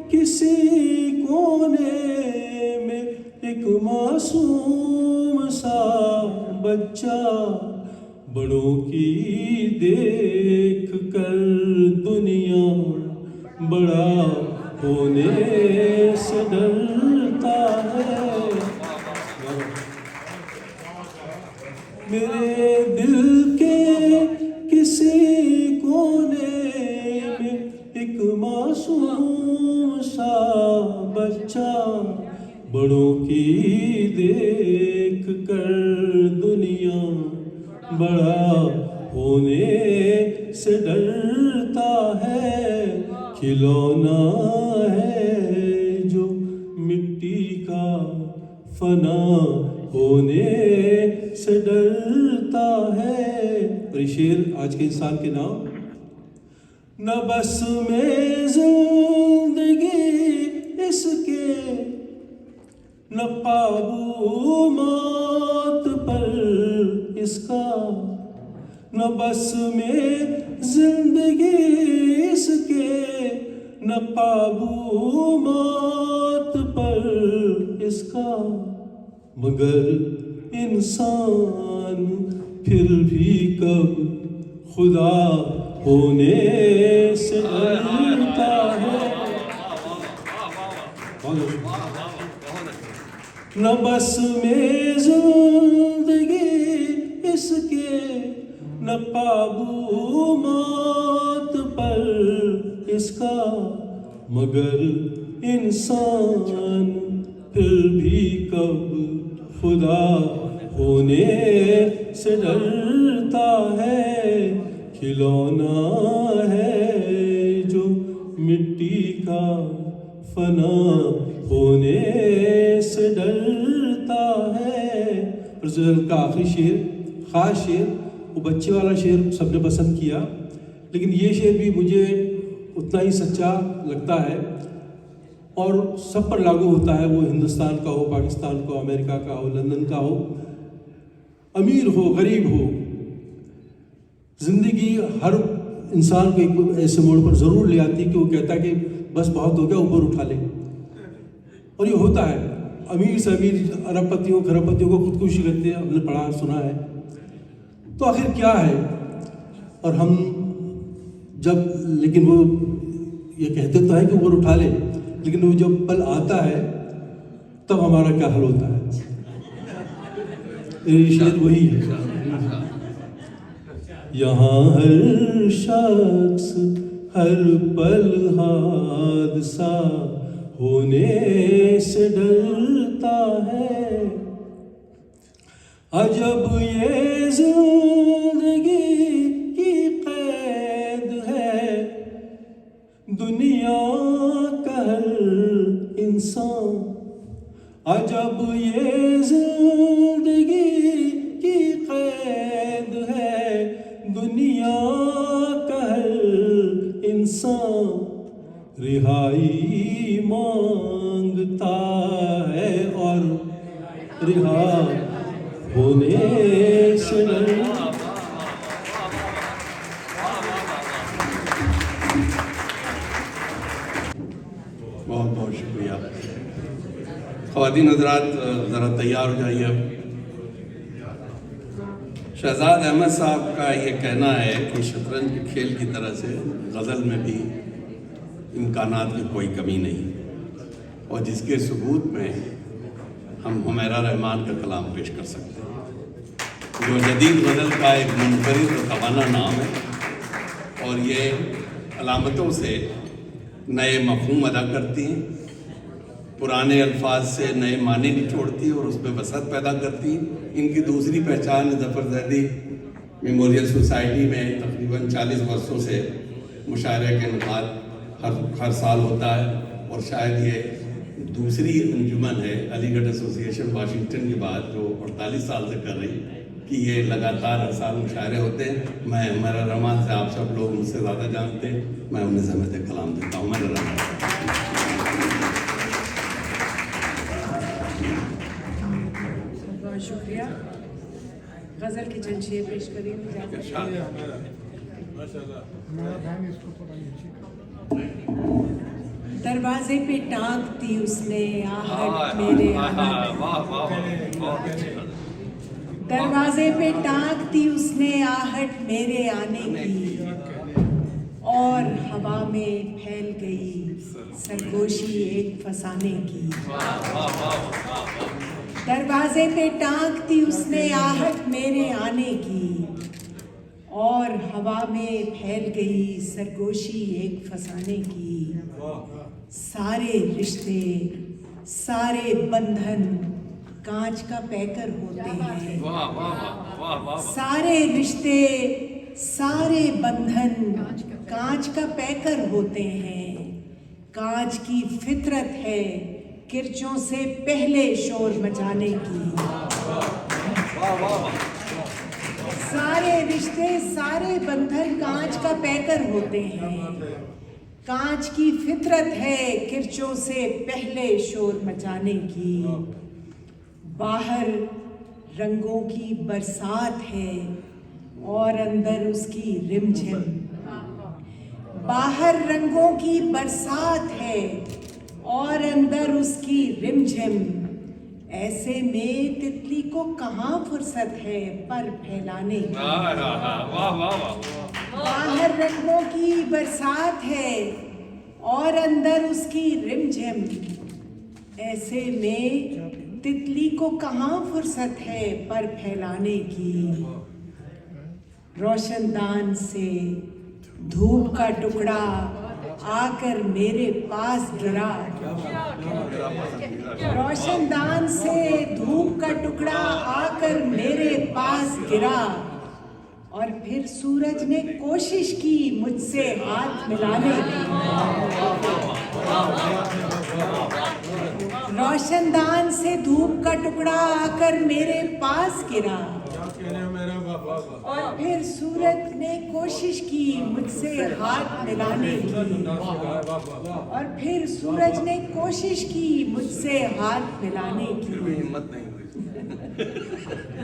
किसी कोने में एक मासूम सा बच्चा, बड़ों की देख कर दुनिया बड़ा होने से डरता है, मेरे दिल के किसी कोने में एक मासूम सा बच्चा, बड़ों की देख कर दुनिया बड़ा होने से डरता है, खिलौना है जो मिट्टी का फना होने से डरता है। और ये शेर आज के इंसान के नाम, न बस में जिंदगी इसके, न काबू मौत पर इसका, न बस में जिंदगी इसके, न काबू मौत पर इसका, मगर इंसान फिर भी कब खुदा होने से डरता है। न बस में जिंदगी इसके, न काबू मौत पर इसका, मगर इंसान फिर भी कब खुदा होने से डरता है। खिलौना है जो मिट्टी का, फना होने से डरता है। प्रेसिडेंट का आखिरी शेर, ख़ास शेर, वो बच्चे वाला शेर सबने पसंद किया, लेकिन ये शेर भी मुझे उतना ही सच्चा लगता है और सब पर लागू होता है। वो हिंदुस्तान का हो, पाकिस्तान का हो, अमेरिका का हो, लंदन का हो, अमीर हो, गरीब हो, ज़िंदगी हर इंसान को एक ऐसे मोड़ पर ज़रूर ले आती है कि वो कहता है कि बस बहुत हो गया, ऊपर उठा ले। और ये होता है, अमीर से अमीर अरबपतियों खरबपतियों को खुदकुशी करते हैं, हमने पढ़ा सुना है। तो आखिर क्या है? और हम जब, लेकिन वो ये कहते तो है कि ऊपर उठा ले, लेकिन वो जब पल आता है तब हमारा क्या हाल होता है। ये शेर वही है। यहाँ हर शख्स हर पल हादसा होने से डरता है। अजब ये जिंदगी की कैद है, दुनिया का हर इंसान। अजब ये जिंदगी की कैद है, दुनिया का हर इंसान। रिहाई मांगता है और रिहा होने से डरता। बहुत बहुत शुक्रिया। ख़वातीन हज़रात, ज़रा तैयार हो जाइए। अब शहजाद अहमद साहब का ये कहना है कि शतरंज के खेल की तरह से गज़ल में भी इम्कानात की कोई कमी नहीं, और जिसके सबूत में हम हुमैरा रहमान का कलाम पेश कर सकते हैं, जो जदीद गज़ल का एक मुनफरिद और तवाना नाम है, और ये अलामतों से नए मफ़हूम अदा करती हैं, पुराने अल्फाज से नए माने निचोड़ती और उसमें वसअत पैदा करती। इनकी दूसरी पहचान ज़फ़र ज़ैदी मेमोरियल सोसाइटी में तकरीबन 40 वर्षों से मुशायरे के इनकाद हर साल होता है, और शायद ये दूसरी अंजुमन है अलीगढ़ एसोसिएशन वाशिंगटन के बाद जो 48 साल से कर रही कि ये लगातार हर साल मुशायरे होते हैं। मैं हुमैरा रहमान से, आप सब लोग मुझसे ज़्यादा जानते हैं, मैं उन्हें ज़हमत कलाम देता हूँ। हुमैरा रहमान, बहुत शुक्रिया। गज़ल की चंद शेर पेश करिए। दरवाजे पे टांगती उसने आहट मेरे आने, दरवाजे पे टांगती उसने आहट मेरे आने की, और हवा में फैल गई सरगोशी एक फसाने की। दरवाजे पे टांगती उसने आहट मेरे आने की, और हवा में फैल गई सरगोशी एक फसाने की। सारे रिश्ते सारे बंधन कांच का पैकर होते हैं, सारे रिश्ते सारे बंधन कांच का पैकर होते हैं। कांच की फितरत है किरचों से पहले शोर मचाने की। सारे रिश्ते सारे बंधन कांच का पैकर होते हैं, कांच की फितरत है किरचों से पहले शोर मचाने की। बाहर रंगों की बरसात है, और अंदर उसकी रिमझिम। बाहर रंगों की बरसात है और अंदर उसकी रिमझिम। ऐसे में तितली को कहाँ फुर्सत है पर फैलाने की। बाहर रंगों की बरसात है और अंदर उसकी रिमझिम। ऐसे में तितली को कहाँ फुर्सत है पर फैलाने की। रोशनदान से धूप का टुकड़ा आकर मेरे पास गिरा। रोशनदान से धूप का टुकड़ा आकर मेरे पास गिरा। और फिर सूरज ने कोशिश की मुझसे हाथ मिलाने की। रोशनदान से धूप का टुकड़ा आकर मेरे पास गिरा। और फिर सूरज ने कोशिश की मुझसे हाथ मिलाने की। और फिर सूरज ने कोशिश की मुझसे हाथ मिलाने की। हिम्मत नहीं हुई।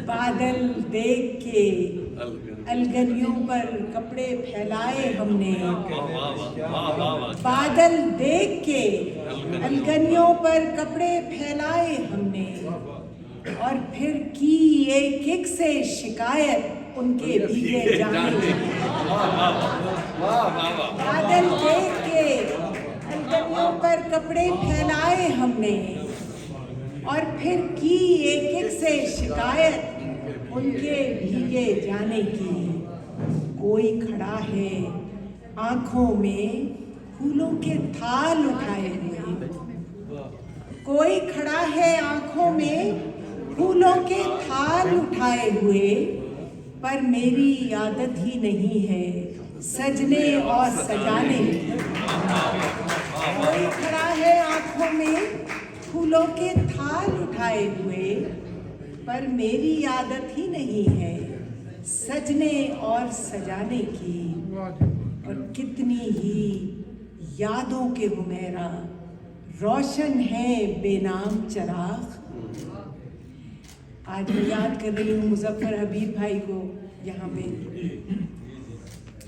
बादल देख के अलगनियों पर कपड़े फैलाए हमने। बादल देख के अलगनियों पर कपड़े फैलाए हमने। और फिर की एक एक से शिकायत उनके भीगे जाने की। बादल देख के अलगनियों पर कपड़े फैलाए हमने। और फिर की एक एक से शिकायत उनके भीगे जाने की। कोई खड़ा है आंखों में फूलों के थाल उठाए हुए। कोई खड़ा है आंखों में फूलों के थाल उठाए हुए। पर मेरी आदत ही नहीं है सजने और सजाने की। कोई खड़ा है आंखों में फूलों के थाल उठाए हुए। पर मेरी आदत ही नहीं है सजने और सजाने की। और कितनी ही यादों के हुमेरा रोशन है बेनाम चराग। आज मैं याद कर रही हूँ मुजफ्फर हबीब भाई को, यहाँ पे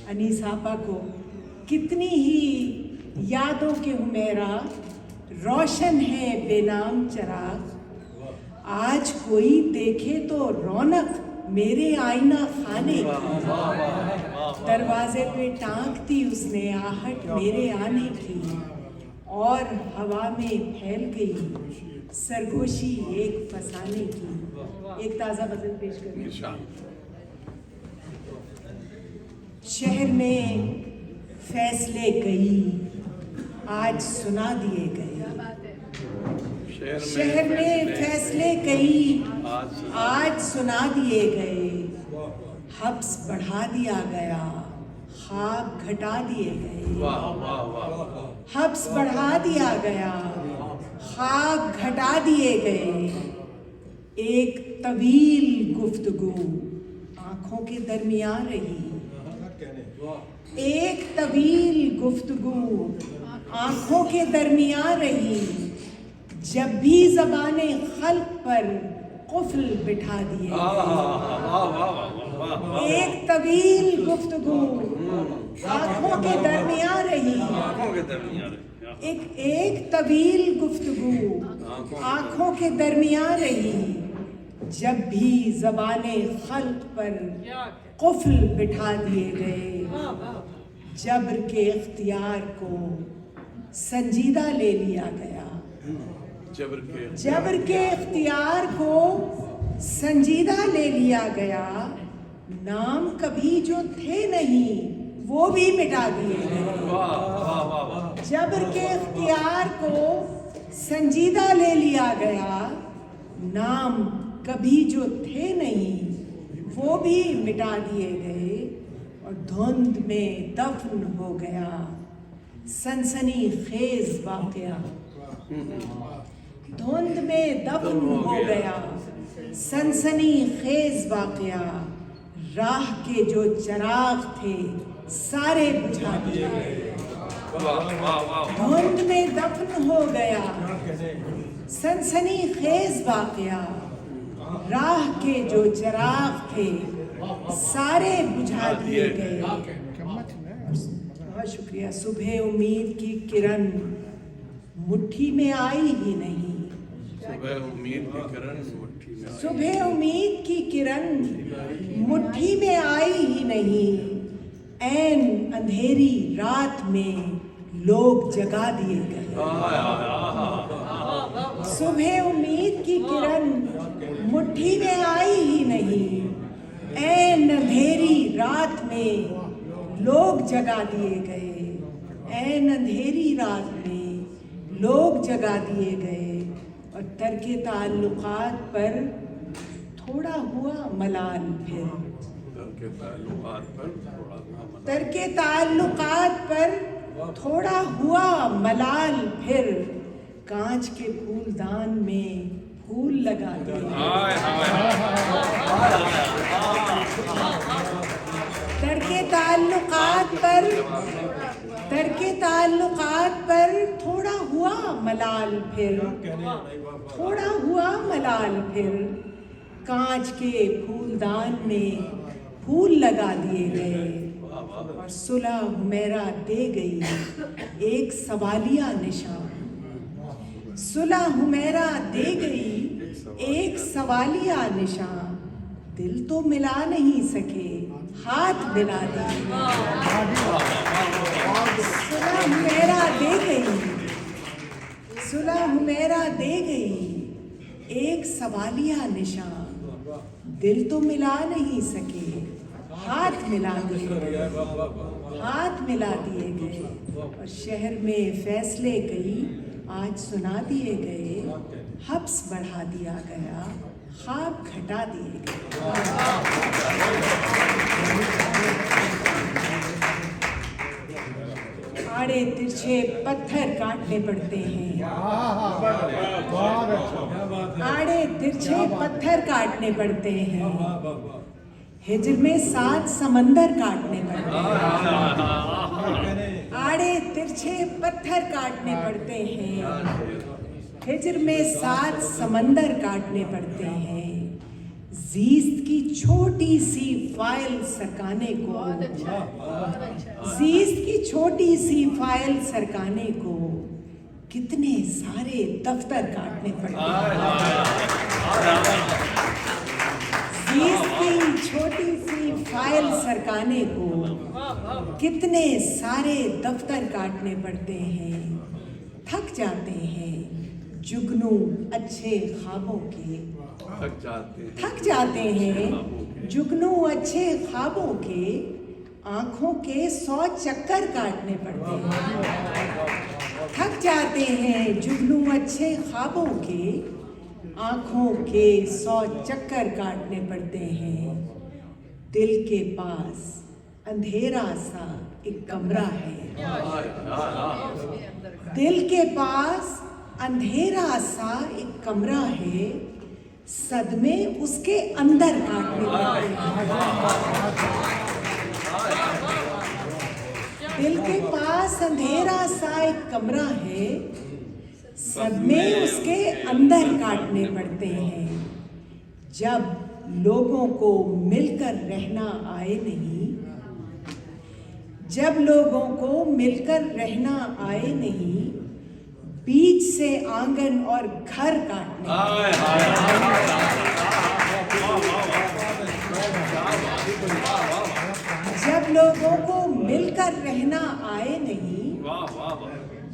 अनीस आपा को। कितनी ही यादों के हुमेरा रोशन है बेनाम चराग। आज कोई देखे तो रौनक मेरे आईना खाने की। दरवाजे पे टांकती उसने आहट मेरे आने की। और हवा में फैल गई सरगोशी एक फसाने की। एक ताज़ा गज़ल पेश करें। शहर में फैसले कई आज सुना दिए गए। शहर में फैसले कई आज सुना दिए गए। हब्स बढ़ा दिया गया ख्वाब घटा दिए गए। हब्स बढ़ा दिया गया ख्वाब घटा दिए गए। एक तवील गुफ्तगू आंखों के दरमियान रही। एक तवील गुफ्तगू आंखों के दरमियान रही। जब भी ज़बाने खल्क पर कुफ्ल बिठा दिए। एक तवील गुफ्तगू आंखों के दरमियान रही। एक तवील गुफ्तगू आंखों के दरमियान रही। जब भी ज़बाने खल्क पर कुफ्ल बिठा दिए गए। जब्र के इख्तियार को संजीदा ले लिया गया। जब्र के इख्तियार को संजीदा ले लिया गया। नाम कभी जो थे नहीं वो भी मिटा दिए गए। जब्र के इख्तियार को संजीदा ले लिया गया। नाम कभी जो थे नहीं वो भी मिटा दिए गए। और धुंध में दफन हो गया सनसनी खेज वाक़या। धुंध में दफन हो गया सनसनी खेज वाक़या। राह के जो चिराग थे सारे बुझा दिए गए। धुंध में दफन हो गया सनसनी खेज वाक़या। राह के जो चिराग थे सारे बुझा दिए गए। बहुत शुक्रिया। सुबह उम्मीद की किरण मुट्ठी में आई ही नहीं। सुबह उम्मीद की किरण मुट्ठी में आई। सुबह उम्मीद की किरण मुट्ठी में आई ही नहीं। ऐन अंधेरी रात में लोग जगा दिए गए। सुबह उम्मीद की किरण मुट्ठी में आई ही नहीं। ऐन अंधेरी रात में लोग जगा दिए गए। ऐन अंधेरी रात में लोग जगा दिए गए। और तर्के ताल्लुकात पर थोड़ा हुआ मलाल फिर। तर्के ताल्लुकात पर थोड़ा हुआ मलाल फिर। कांच के फूलदान में फूल लगा दिए। तर्के ताल्लुकात पर थोड़ा हुआ मलाल फिर। थोड़ा हुआ मलाल फिर। कांच के फूलदान में फूल लगा दिए गए। और सुलह हुमैरा दे गई एक सवालिया निशान। सुलह हुमैरा दे गई एक सवालिया निशान। दिल तो मिला नहीं सके हाथ मिला दिए। सुलह हुमैरा दे गई। सुलह हुमैरा दे गई एक सवालिया निशान। दिल तो मिला नहीं सके हाथ मिला दिए गए। हाथ मिला दिए गए। और शहर में फैसले कई आज सुना दिए गए। हब्स बढ़ा दिया गया ख्वाब घटा दिए गए। आड़े तिरछे पत्थर काटने पड़ते हैं। आड़े तिरछे पत्थर काटने पड़ते हैं। हिजर में 7 समंदर काटने पड़ते हैं। आड़े तिरछे पत्थर काटने पड़ते हैं। हिजर में 7 समंदर काटने पड़ते हैं। जीस्त की छोटी सी फाइल सरकाने को। जीस्त की छोटी सी फाइल सरकाने को कितने सारे दफ्तर काटने पड़ते हैं। जीस्त की छोटी सी फाइल सरकाने को कितने सारे दफ्तर काटने पड़ते हैं। थक जाते हैं जुगनू अच्छे ख्वाबों के। थक जाते हैं जुगनू अच्छे ख्वाबों के। आंखों के 100 चक्कर काटने पड़ते हैं। थक जाते हैं जुगनू अच्छे ख्वाबों के। आंखों के 100 चक्कर काटने पड़ते हैं। दिल के पास अंधेरा सा एक कमरा है। दिल के पास अंधेरा सा एक कमरा है। सदमे उसके अंदर काटने पड़ते हैं। दिल के पास अंधेरा सा एक कमरा है। सदमे उसके अंदर काटने पड़ते हैं। जब लोगों को मिलकर रहना आए नहीं। जब लोगों को मिलकर रहना आए नहीं। बीच से आंगन और घर काटने। जब लोगों को मिलकर रहना आए नहीं।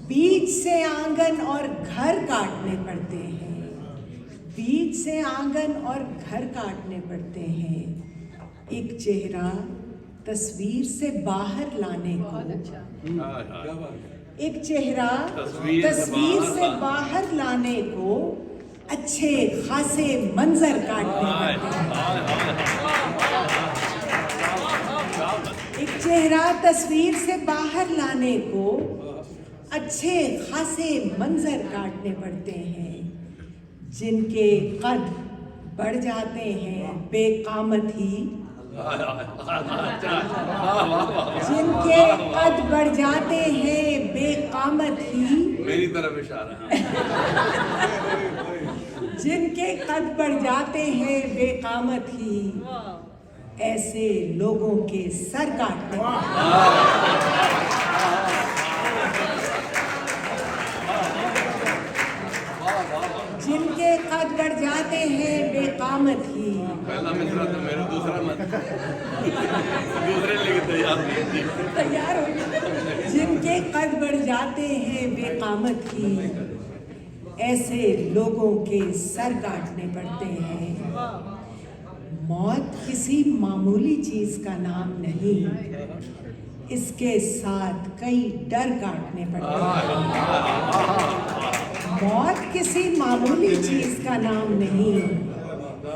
बीच से आंगन और घर काटने पड़ते हैं। बीच से आंगन और घर काटने पड़ते हैं। एक चेहरा तस्वीर से बाहर लाने को। एक चेहरा तस्वीर से बाहर लाने को अच्छे खासे मंजर काटने पड़ते हैं। एक चेहरा तस्वीर से बाहर लाने को अच्छे खासे मंजर काटने पड़ते हैं। जिनके कद बढ़ जाते हैं बेकामत ही। जिनके कद बढ़ जाते हैं बेकामत ही। मेरी तरफ इशारा। जिनके कद बढ़ जाते हैं बेकामत ही, ऐसे लोगों के सर काटने जिनके कद बढ़ जाते हैं बेकामत ही, पहला मिसरा तो मेरा, दूसरा मत दूसरे लेके तैयार हो गए। जिनके कद बढ़ जाते हैं बेकामत ही, ऐसे लोगों के सर काटने पड़ते हैं। मौत किसी मामूली चीज का नाम नहीं, इसके साथ कई डर काटने पड़ते हैं। मौत किसी मामूली चीज का नाम नहीं,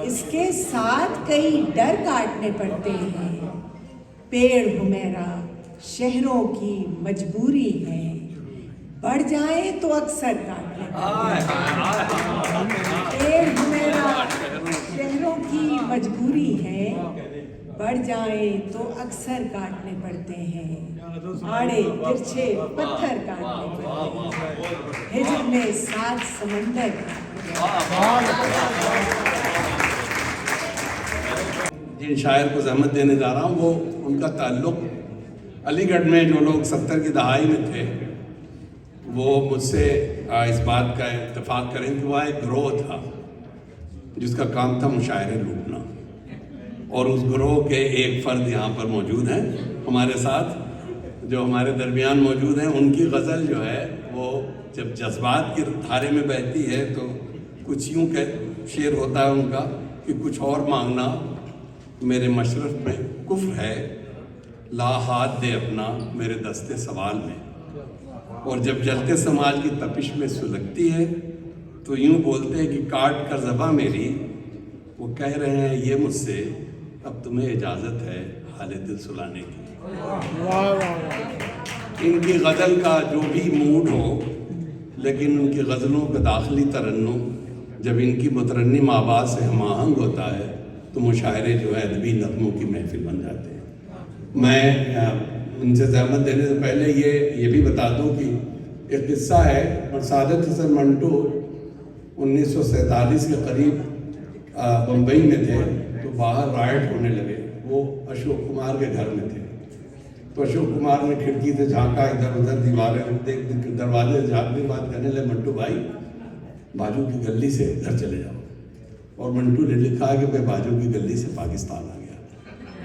इसके साथ कई डर काटने पड़ते हैं। पेड़ हुमेरा शहरों की मजबूरी है, बढ़ जाए तो अक्सर काटने पड़ते हैं। पेड़ हुमेरा शहरों की मजबूरी है, बढ़ जाए तो अक्सर काटने पड़ते हैं। आड़े तिरछे पत्थर काटने पड़ते हैं। हिजर में 7 समंदर जिन शायर को जहमत देने जा रहा हूँ वो उनका ताल्लुक अलीगढ़ में जो लोग 70 की दहाई में थे वो मुझसे इस बात का इत्तेफाक करें कि वह एक ग्रोह था जिसका काम था मुशायरे लूटना, और उस ग्रोह के एक फ़र्द यहाँ पर मौजूद हैं हमारे साथ, जो हमारे दरमियान मौजूद हैं। उनकी गज़ल जो है वो जब जज्बात की धारे में बहती है तो कुछ यूँ कह शेर होता है उनका कि कुछ और मांगना मेरे मशरफ़ में कुफ्र है, ला हाथ दे अपना मेरे दस्ते सवाल में। और जब जलते समाज की तपिश में सुलगती है तो यूँ बोलते हैं कि काट कर ज़बां मेरी, वो कह रहे हैं ये मुझसे, अब तुम्हें इजाज़त है हाले दिल सुलाने की। इनकी गज़ल का जो भी मूड हो, लेकिन उनकी गज़लों का दाखिली तरन्नुम जब इनकी मुतरन्निम आवाज़ से हमाहंग होता है तो मुशायरे जो है अदबी नग़मों की महफिल बन जाते हैं। मैं उनसे ज़हमत देने से पहले ये भी बता दूं कि एक किस्सा है। और सादत हसन मंटो 1947 के करीब बम्बई में थे तो बाहर राइट होने लगे। वो अशोक कुमार के घर में थे तो अशोक कुमार ने खिड़की से झांका, इधर उधर दीवारें देख दरवाजे से झांकने के बाद कहने लगे मंटू भाई बाजू की गली से घर चले जाओ। और मंटू ने लिखा कि मैं बाजू की गली से पाकिस्तान आ गया।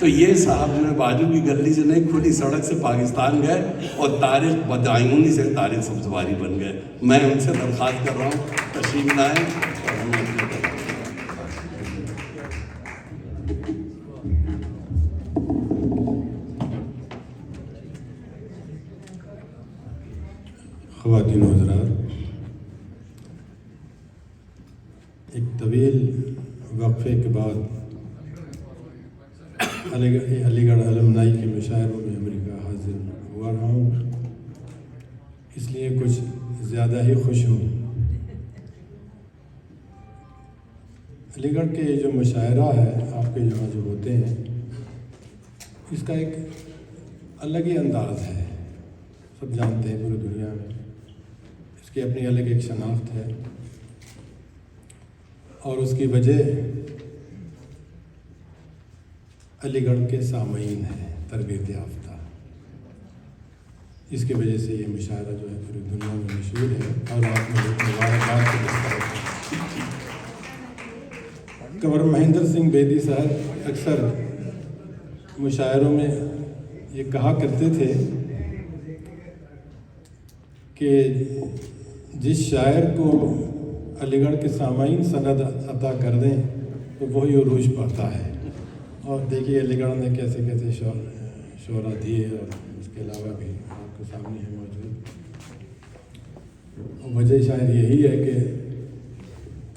तो ये साहब जो है बाजू की गली से नहीं खुली सड़क से पाकिस्तान गए और तारीख बदायूनी से तारीख सब्जवारी बन गए। मैं उनसे दरख्वास्त कर रहा हूँ तशरीफ लाएं और हम ख़वातीन व हज़रात, एक तवील वक्फे के बाद अलीगढ़ अलमनाई के मुशायरों में अमेरिका हाजिर हुआ रहा हूँ, इसलिए कुछ ज़्यादा ही खुश हूँ। अलीगढ़ के जो मुशायरा है आपके यहाँ जो होते हैं, इसका एक अलग ही अंदाज़ है, सब जानते हैं पूरी दुनिया में। इसकी अपनी अलग एक शनाख्त है और उसकी वजह अलीगढ़ के सामईन है तरबियत याफ्ता। इसकी वजह से ये मुशायरा जो है पूरी दुनिया में मशहूर है और आप मुझे मुबारकबाद के दस्तावेज़। कंवर महेंद्र सिंह बेदी साहब अक्सर मुशायरों में ये कहा करते थे कि जिस शायर को अलीगढ़ के सामाईन सनद अता कर दें तो वही उरूज पाता है। और देखिए अलीगढ़ ने कैसे कैसे शोहरा दिए और उसके अलावा भी आपके सामने है मौजूद। वजह शायद यही है कि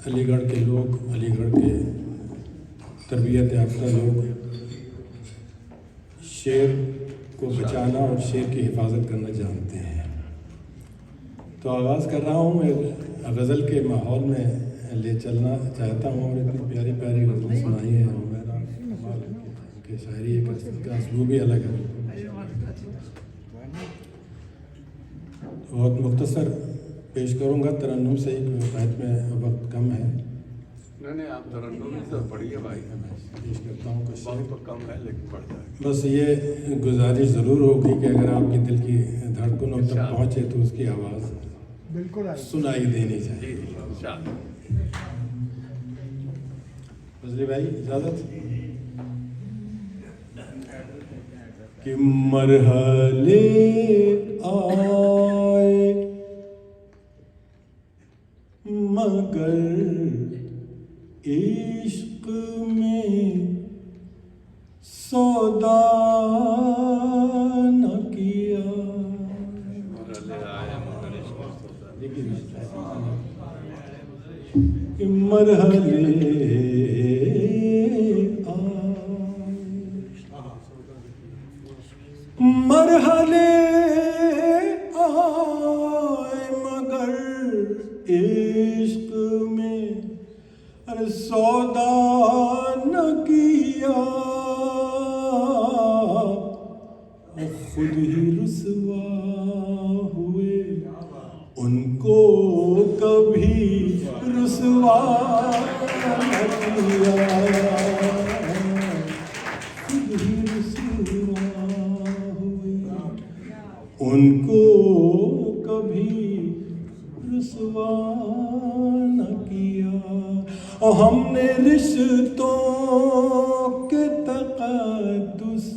अलीगढ़ के लोग, अलीगढ़ के तरबियत याफ्ता लोग शेर को बचाना और शेर की हिफाजत करना जानते हैं। तो आगाज़ कर रहा हूँ, मैं गज़ल के माहौल में ले चलना चाहता हूँ और इतनी प्यारी प्यारी गज़लें सुनाई है मेरा कमाल की शायरी है, का असलूब भी अलग है। बहुत मुख्तसर पेश करूँगा तरन्नुम से ही, क्योंकि में वक्त कम है। नहीं आप तरन्नुम तो पढ़िए भाई, पेश करता हूँ कुछ शेर। वक्त तो कम है लेकिन पढ़ जाए। बस ये गुजारिश ज़रूर होगी कि अगर आपके दिल की धड़कनों तक पहुँचे तो उसकी आवाज़ बिल्कुल सुनाई देनी चाहिए। जी इंशाअल्लाह। फजली भाई इजाज़त कि मरहले आए मगर इश्क में सौदा न किया। कि मरहले मरहले आए मगर इश्क में अरे सौदा न किया। खुद ही रुसवा हुए उनको कभी रुसवा न किया। खुद ही रुसवा उनको कभी रुसवा न किया। और हमने रिश्तों के तक़द्दुस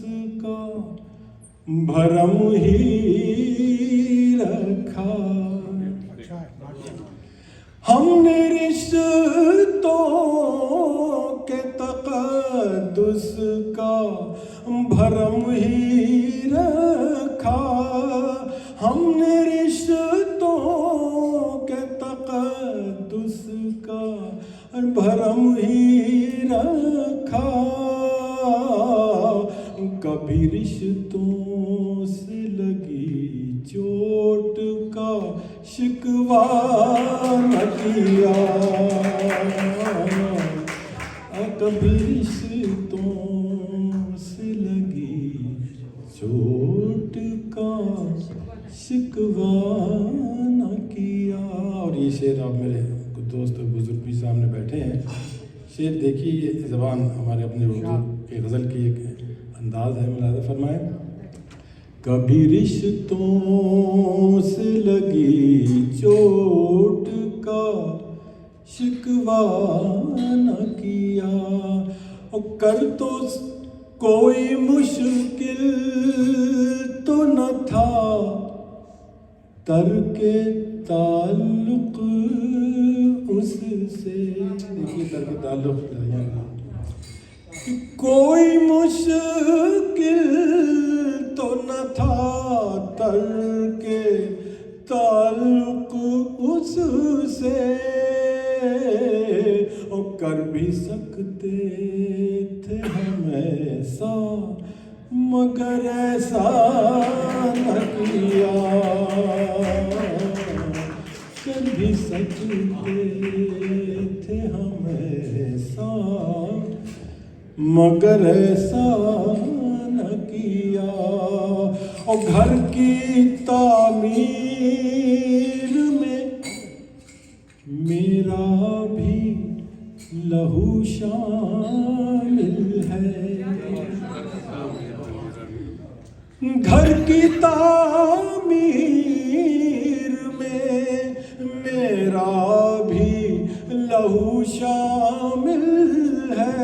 का भरम ही रखा। हमने रिश्तों के तक़द्दुस का भरम ही रखा। हमने रिश्तों के तक़द्दुस का भरम ही रखा। कभी रिश्तों से लगी चोट का शिकवा न किया। कभी रिश्तों से लगी चोट का शिकवा न किया। और ये शेर आप मेरे दोस्त बुजुर्ग भी सामने बैठे हैं। शेर देखिए, ये ज़बान हमारे अपने उर्दू के गज़ल की एक अंदाज़ है, मुलाज़ा फरमाएं। कभी रिश्तों से लगी चोट का शिकवा न किया। और कर तो कोई मुश्किल तो न था तर्के ताल्लुक़ उससे। देखिए तर्के ताल्लुक़ कोई मुश्किल तो न था तर्के ताल्लुक़ उससे। और कर भी सकते थे हम ऐसा मगर ऐसा न किया। कर भी सकते थे हम ऐसा मगर ऐसा न किया। और घर की तामीर में मेरा भी लहू शामिल है। घर की तामीर में मेरा भी लहू शामिल है।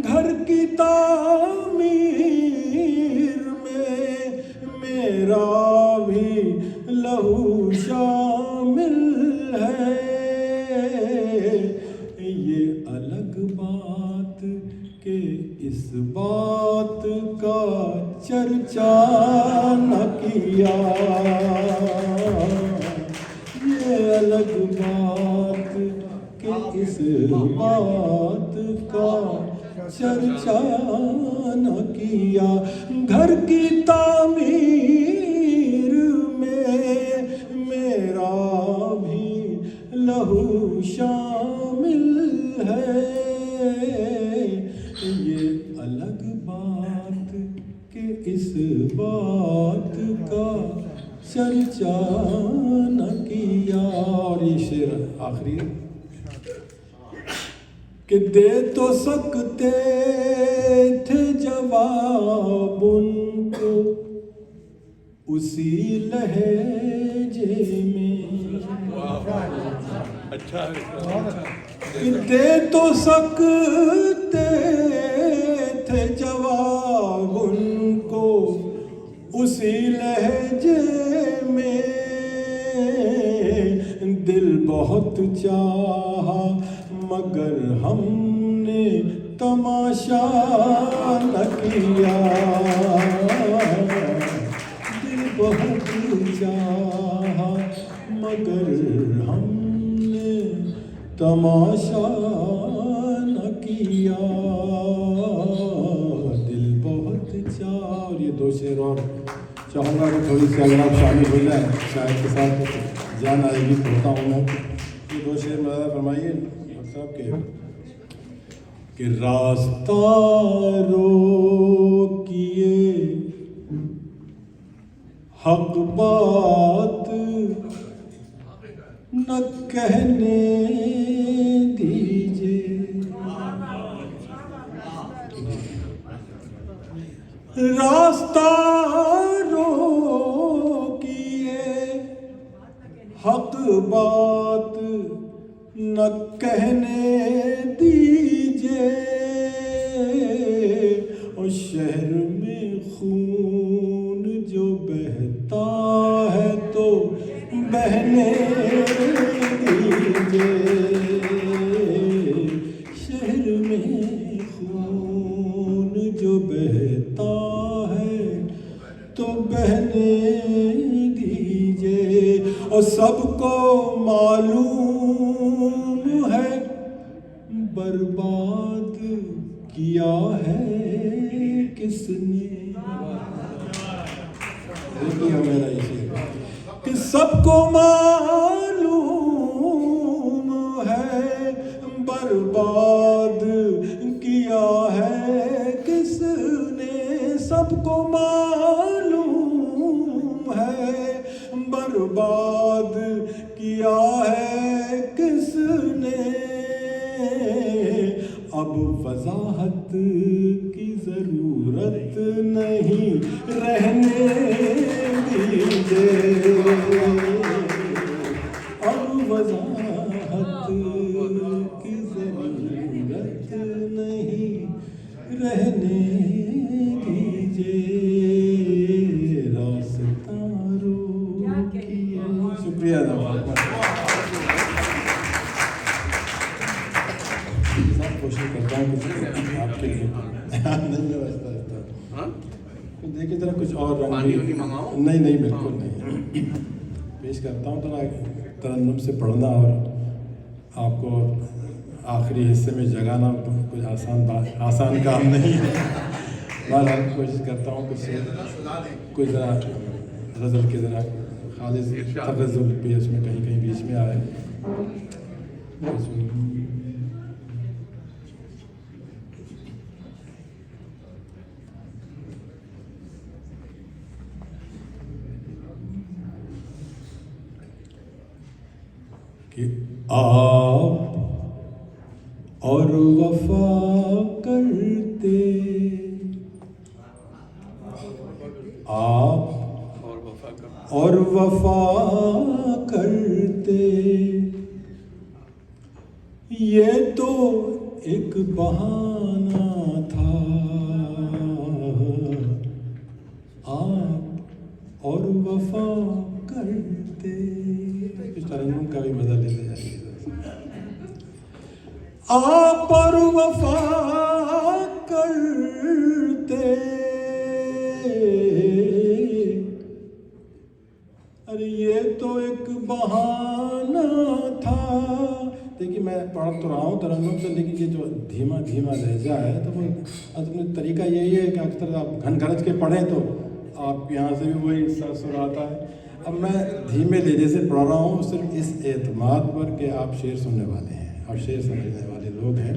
घर की तामीर में मेरा भी लहू शामिल है। ये अलग बात के इस बात का चर्चा न किया। ये अलग बात के इस बात का चर्चा न किया। घर की तामीर में मेरा भी लहू शामिल है। ये अलग बात के इस बात का चर्चा न किया। और ये शेर आखिरी कि दे तो सकते थे जवाब उनको उसी लहजे में। अच्छा कि दे तो सकते थे जवाब उनको उसी लहजे में। दिल बहुत चाहा मगर हमने तमाशा न किया। दिल बहुत चाहा मगर हमने तमाशा न किया। दिल बहुत चाहा। और ये दो शेर और चाहूँगा कि थोड़ी सी अगर आप शामिल हो जाए शायद के साथ तो जान आएगी। पढ़ता हूँ मैं ये दो शेर मज़ा फरमाइए साहब के कि रास्ता रोकिए हक बात न कहने दीजिए। रास्ता रोकिए हक बात न कहने दीजिए। और शहर में खून जो बहता है तो बहने दीजिए। शहर में खून जो बहता है तो बहने दीजिए। और सबको मालूम है बर्बाद किया है किसने। देखिए मेरा इसे कि सबको मालूम है बर्बाद किया है किसने। सबको मालूम है बर्बाद किया है किसने। अब वजाहत की जरूरत नहीं रहने दीजिए। अब वजाहत की जरूरत नहीं रहने दीजिए। रास्ता रोकिए। शुक्रिया कोशिश करता हूँ कुछ आपके लिए नहीं मैं वैसा देखिए जरा कुछ और रंग नहीं नहीं बिल्कुल नहीं पेश करता हूँ। थोड़ा तरन्नुम से पढ़ना और आपको आखिरी हिस्से में जगाना कुछ आसान काम नहीं है। बहरहाल कोशिश करता हूँ कुछ ज़रा गज़ल के ज़रा खालिस तगज़ुल भी उसमें कहीं कहीं बीच में आए। कि आप और वफा करते आप और वफा करते ये तो एक बहाना था। आप और वफा करते इस तरह का भी मजा लेते जाइए। आप और वफा करते अरे ये तो एक बहाना था। देखिए मैं पढ़ तो रहा हूँ तरन्नुम से लेकिन ये जो धीमा धीमा लहजा है तो वो अपने तरीका यही है कि अक्सर आप घन गरज के पढ़ें तो आप यहाँ से भी वही सुर आता है। अब मैं धीमे लहजे से पढ़ रहा हूँ सिर्फ इस एतमाद पर कि आप शेर सुनने वाले हैं और शेर समझने वाले लोग हैं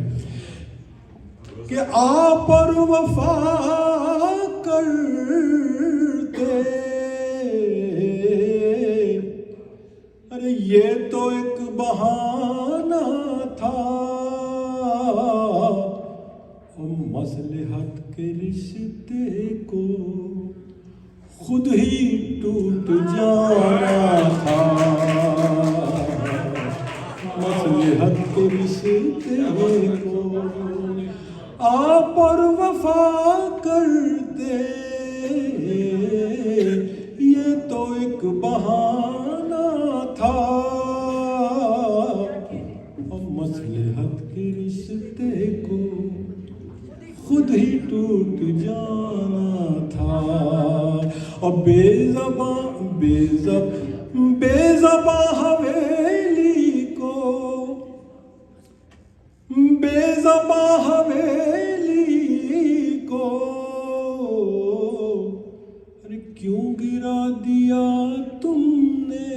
कि आप और वफा करते अरे ये तो एक बहाना था। रिश्ते को खुद ही टूट जाना था। मसलहत के रिश्ते को आप और वफा करते, ये तो एक बहाना था। और मसलहत के रिश्ते को खुद ही टूट जाना था। और बेज़बां हवेली को, बेज़बां हवेली को अरे क्यों गिरा दिया तुमने?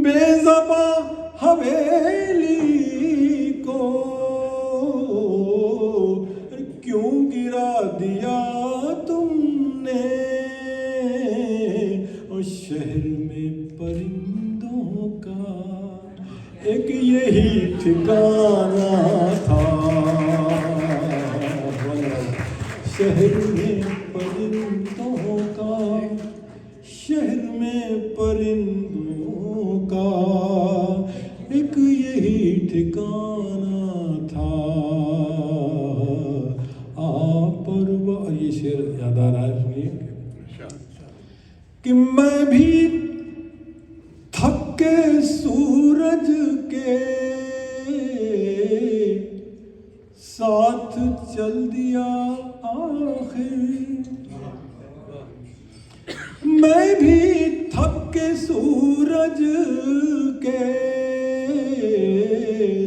बेज़बां हवेली को अरे क्यों गिरा दिया तुमने? और शहर में परिंदों का एक यही ठिकाना था। शहर में परिंदों का, शहर में परिंदों का एक यही ठिकाना था। आप और वो, ये शेर याद आ रहा है, सुनिए कि मैं भी थक के सूरज के साथ चल दिया आखिर। मैं भी थक के सूरज के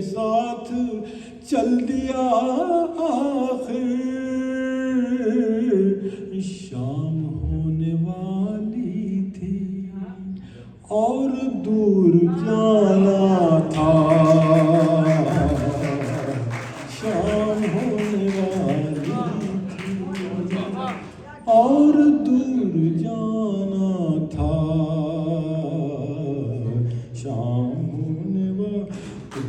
साथ चल दिया आखिर। शाम होने वाली थी और दूर जाना था। शाम होने वाली थी और दूर जाना था। शाम होने वाली,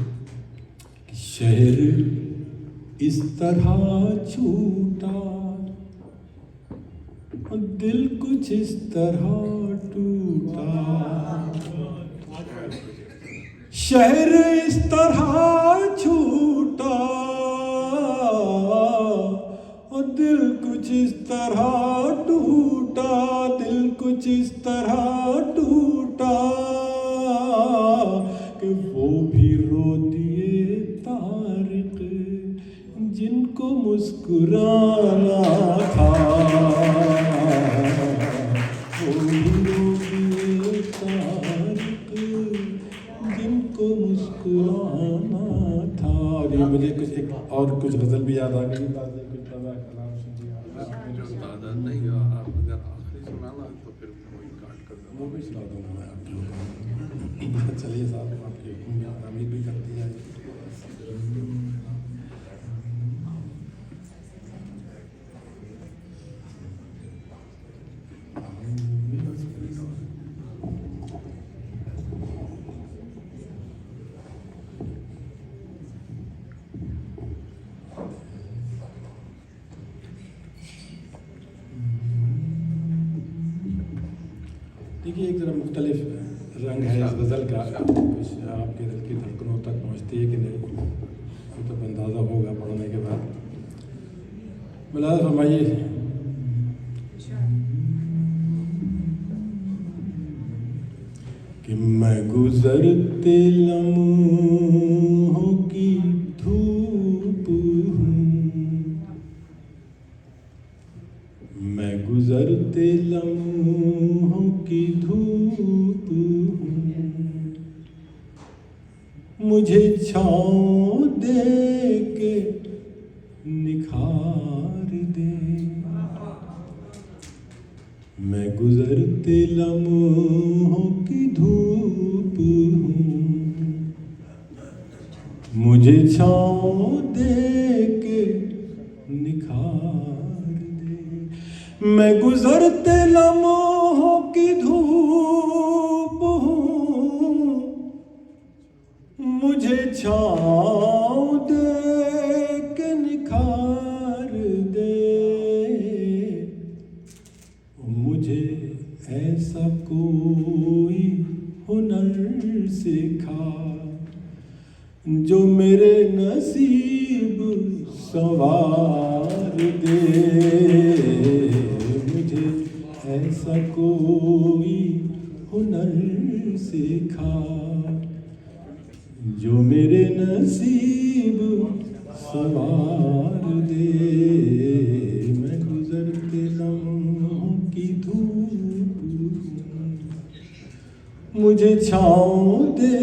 शहर इस तरह छूटा, दिल कुछ इस तरह टूटा। शहर इस तरह छूटा और दिल कुछ इस तरह टूटा। दिल कुछ इस तरह टूटा कि वो भी रो दिए तारिक जिनको मुस्कुराना था। वो भी रो दिए तारिक जिनको मुस्कुराना था। और ये मुझे कुछ एक और कुछ गज़ल भी याद आ गई। कुछ कलाम सुनिए। दादा नहीं, आप अगर आखिरी सुनाना तो फिर वही काट कर वो भी सुना दूँगा मैं आप लोगों को। चलिए साहब, आपकी उम्मीद भी करती है। देखिए, एक ज़रा मुख्तलिफ रंग है इस गज़ल का। कुछ आपके दिल की धड़कनों तक पहुँचती है कि नहीं, ये तो अंदाज़ा होगा पढ़ने के बाद। मुलाज़ा फरमाइए। कि मैं गुज़रते लम्हों की धूप हूँ, मैं गुज़रते लम्हों की धूप हूँ। मुझे छाँव दे के निखार दे। मैं गुज़रते लम्हों की धूप हूँ, मुझे छाँव दे के निखार दे। मैं गुज़रते लम्हों की धूप हूँ, मुझे छाँव दे के निखार जो मेरे नसीब संवार दे, मुझे ऐसा कोई हुनर सिखा जो मेरे नसीब संवार दे। मैं गुजरते लम्हों की धूप, मुझे छाँव दे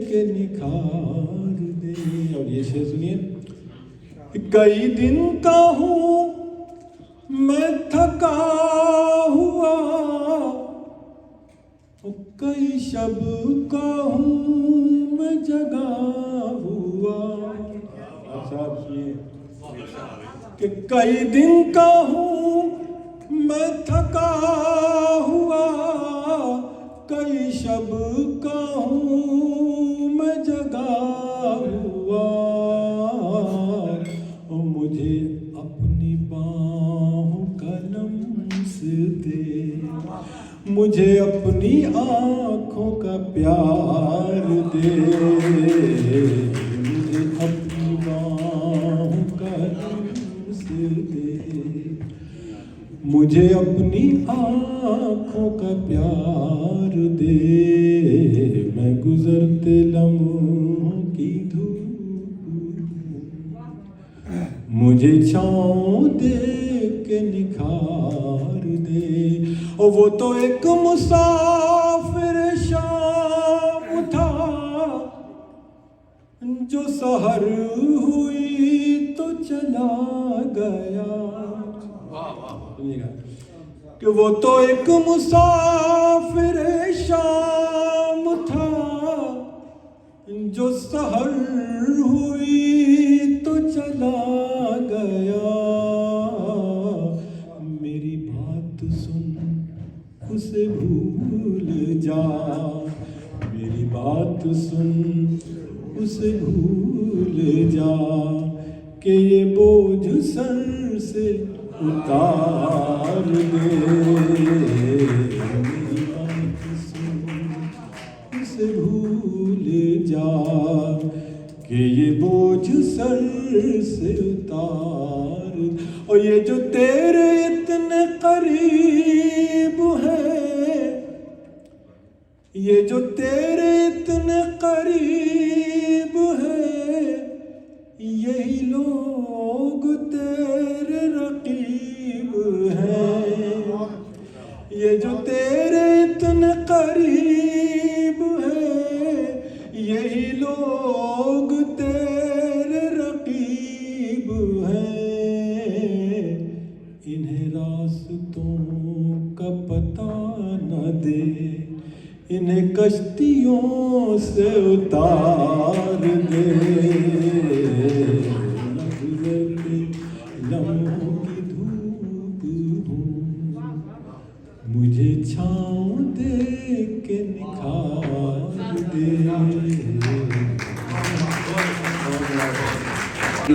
के निखार दे। और ये शेर सुनिए। कई दिन का हूँ मैं थका हुआ, कई शब का हूँ मैं जगा हुआ। अच्छा आप सुनिए कि कई दिन का हूँ मैं थका हुआ, कई शब का हूँ मैं जगा हुआ। और मुझे अपनी बाहों का लम्स दे, मुझे अपनी आँखों का प्यार दे, मुझे अपनी बाहों का लम्स दे, मुझे अपनी आँखों का प्यार दे। मैं गुजरते लम्हों की धूप, मुझे छाँव दे के निखार दे। और वो तो एक मुसाफिर शाम था, जो सहर हुई तो चला गया। कि वो तो एक मुसाफिर शाम था, जो सहर हुई तो चला गया। मेरी बात सुन उसे भूल जा, मेरी बात सुन उसे भूल जा, कि ये बोझ सर से उतार दे। मेरी बात सुन उसे भूल जा, कि ये बोझ सर से उतार। और ये जो तेरे इतने करीब है, ये जो तेरे इतने करीब है, यही लोग तेरे रकीब हैं। ये जो तेरे इतने करीब है, यही लोग तेरे रकीब हैं। इन्हें रास्तों का पता न दे, इन्हें कश्तियों से उतार दे। गुजरते लम्हों की धूप हूँ, मुझे छाँव दे के निखार दे।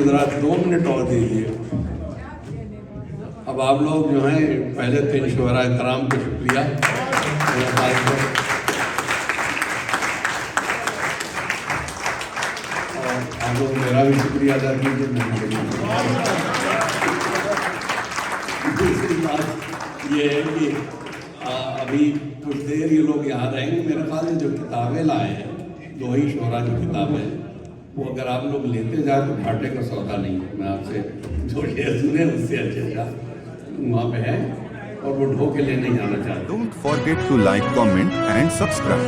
जरा 2 मिनट और दीजिए। अब आप लोग जो हैं पहले तो इन शुअरा कराम को शुक्रिया, आप लोग मेरा भी शुक्रिया अदा कीजिए। दूसरी बात ये है कि अभी कुछ देर ये लोग यहाँ रहेंगे। मेरे ख्याल में जो किताबें लाए हैं, 2 ही शुअरा की किताबें, वो अगर आप लोग लेते जाए तो घाटे का सौदा नहीं है। मैं आपसे जो शेर सुने उससे अच्छा वहाँ पे है, और वो ढो के ले नहीं जाना चाहते। Don't forget to like, comment and subscribe.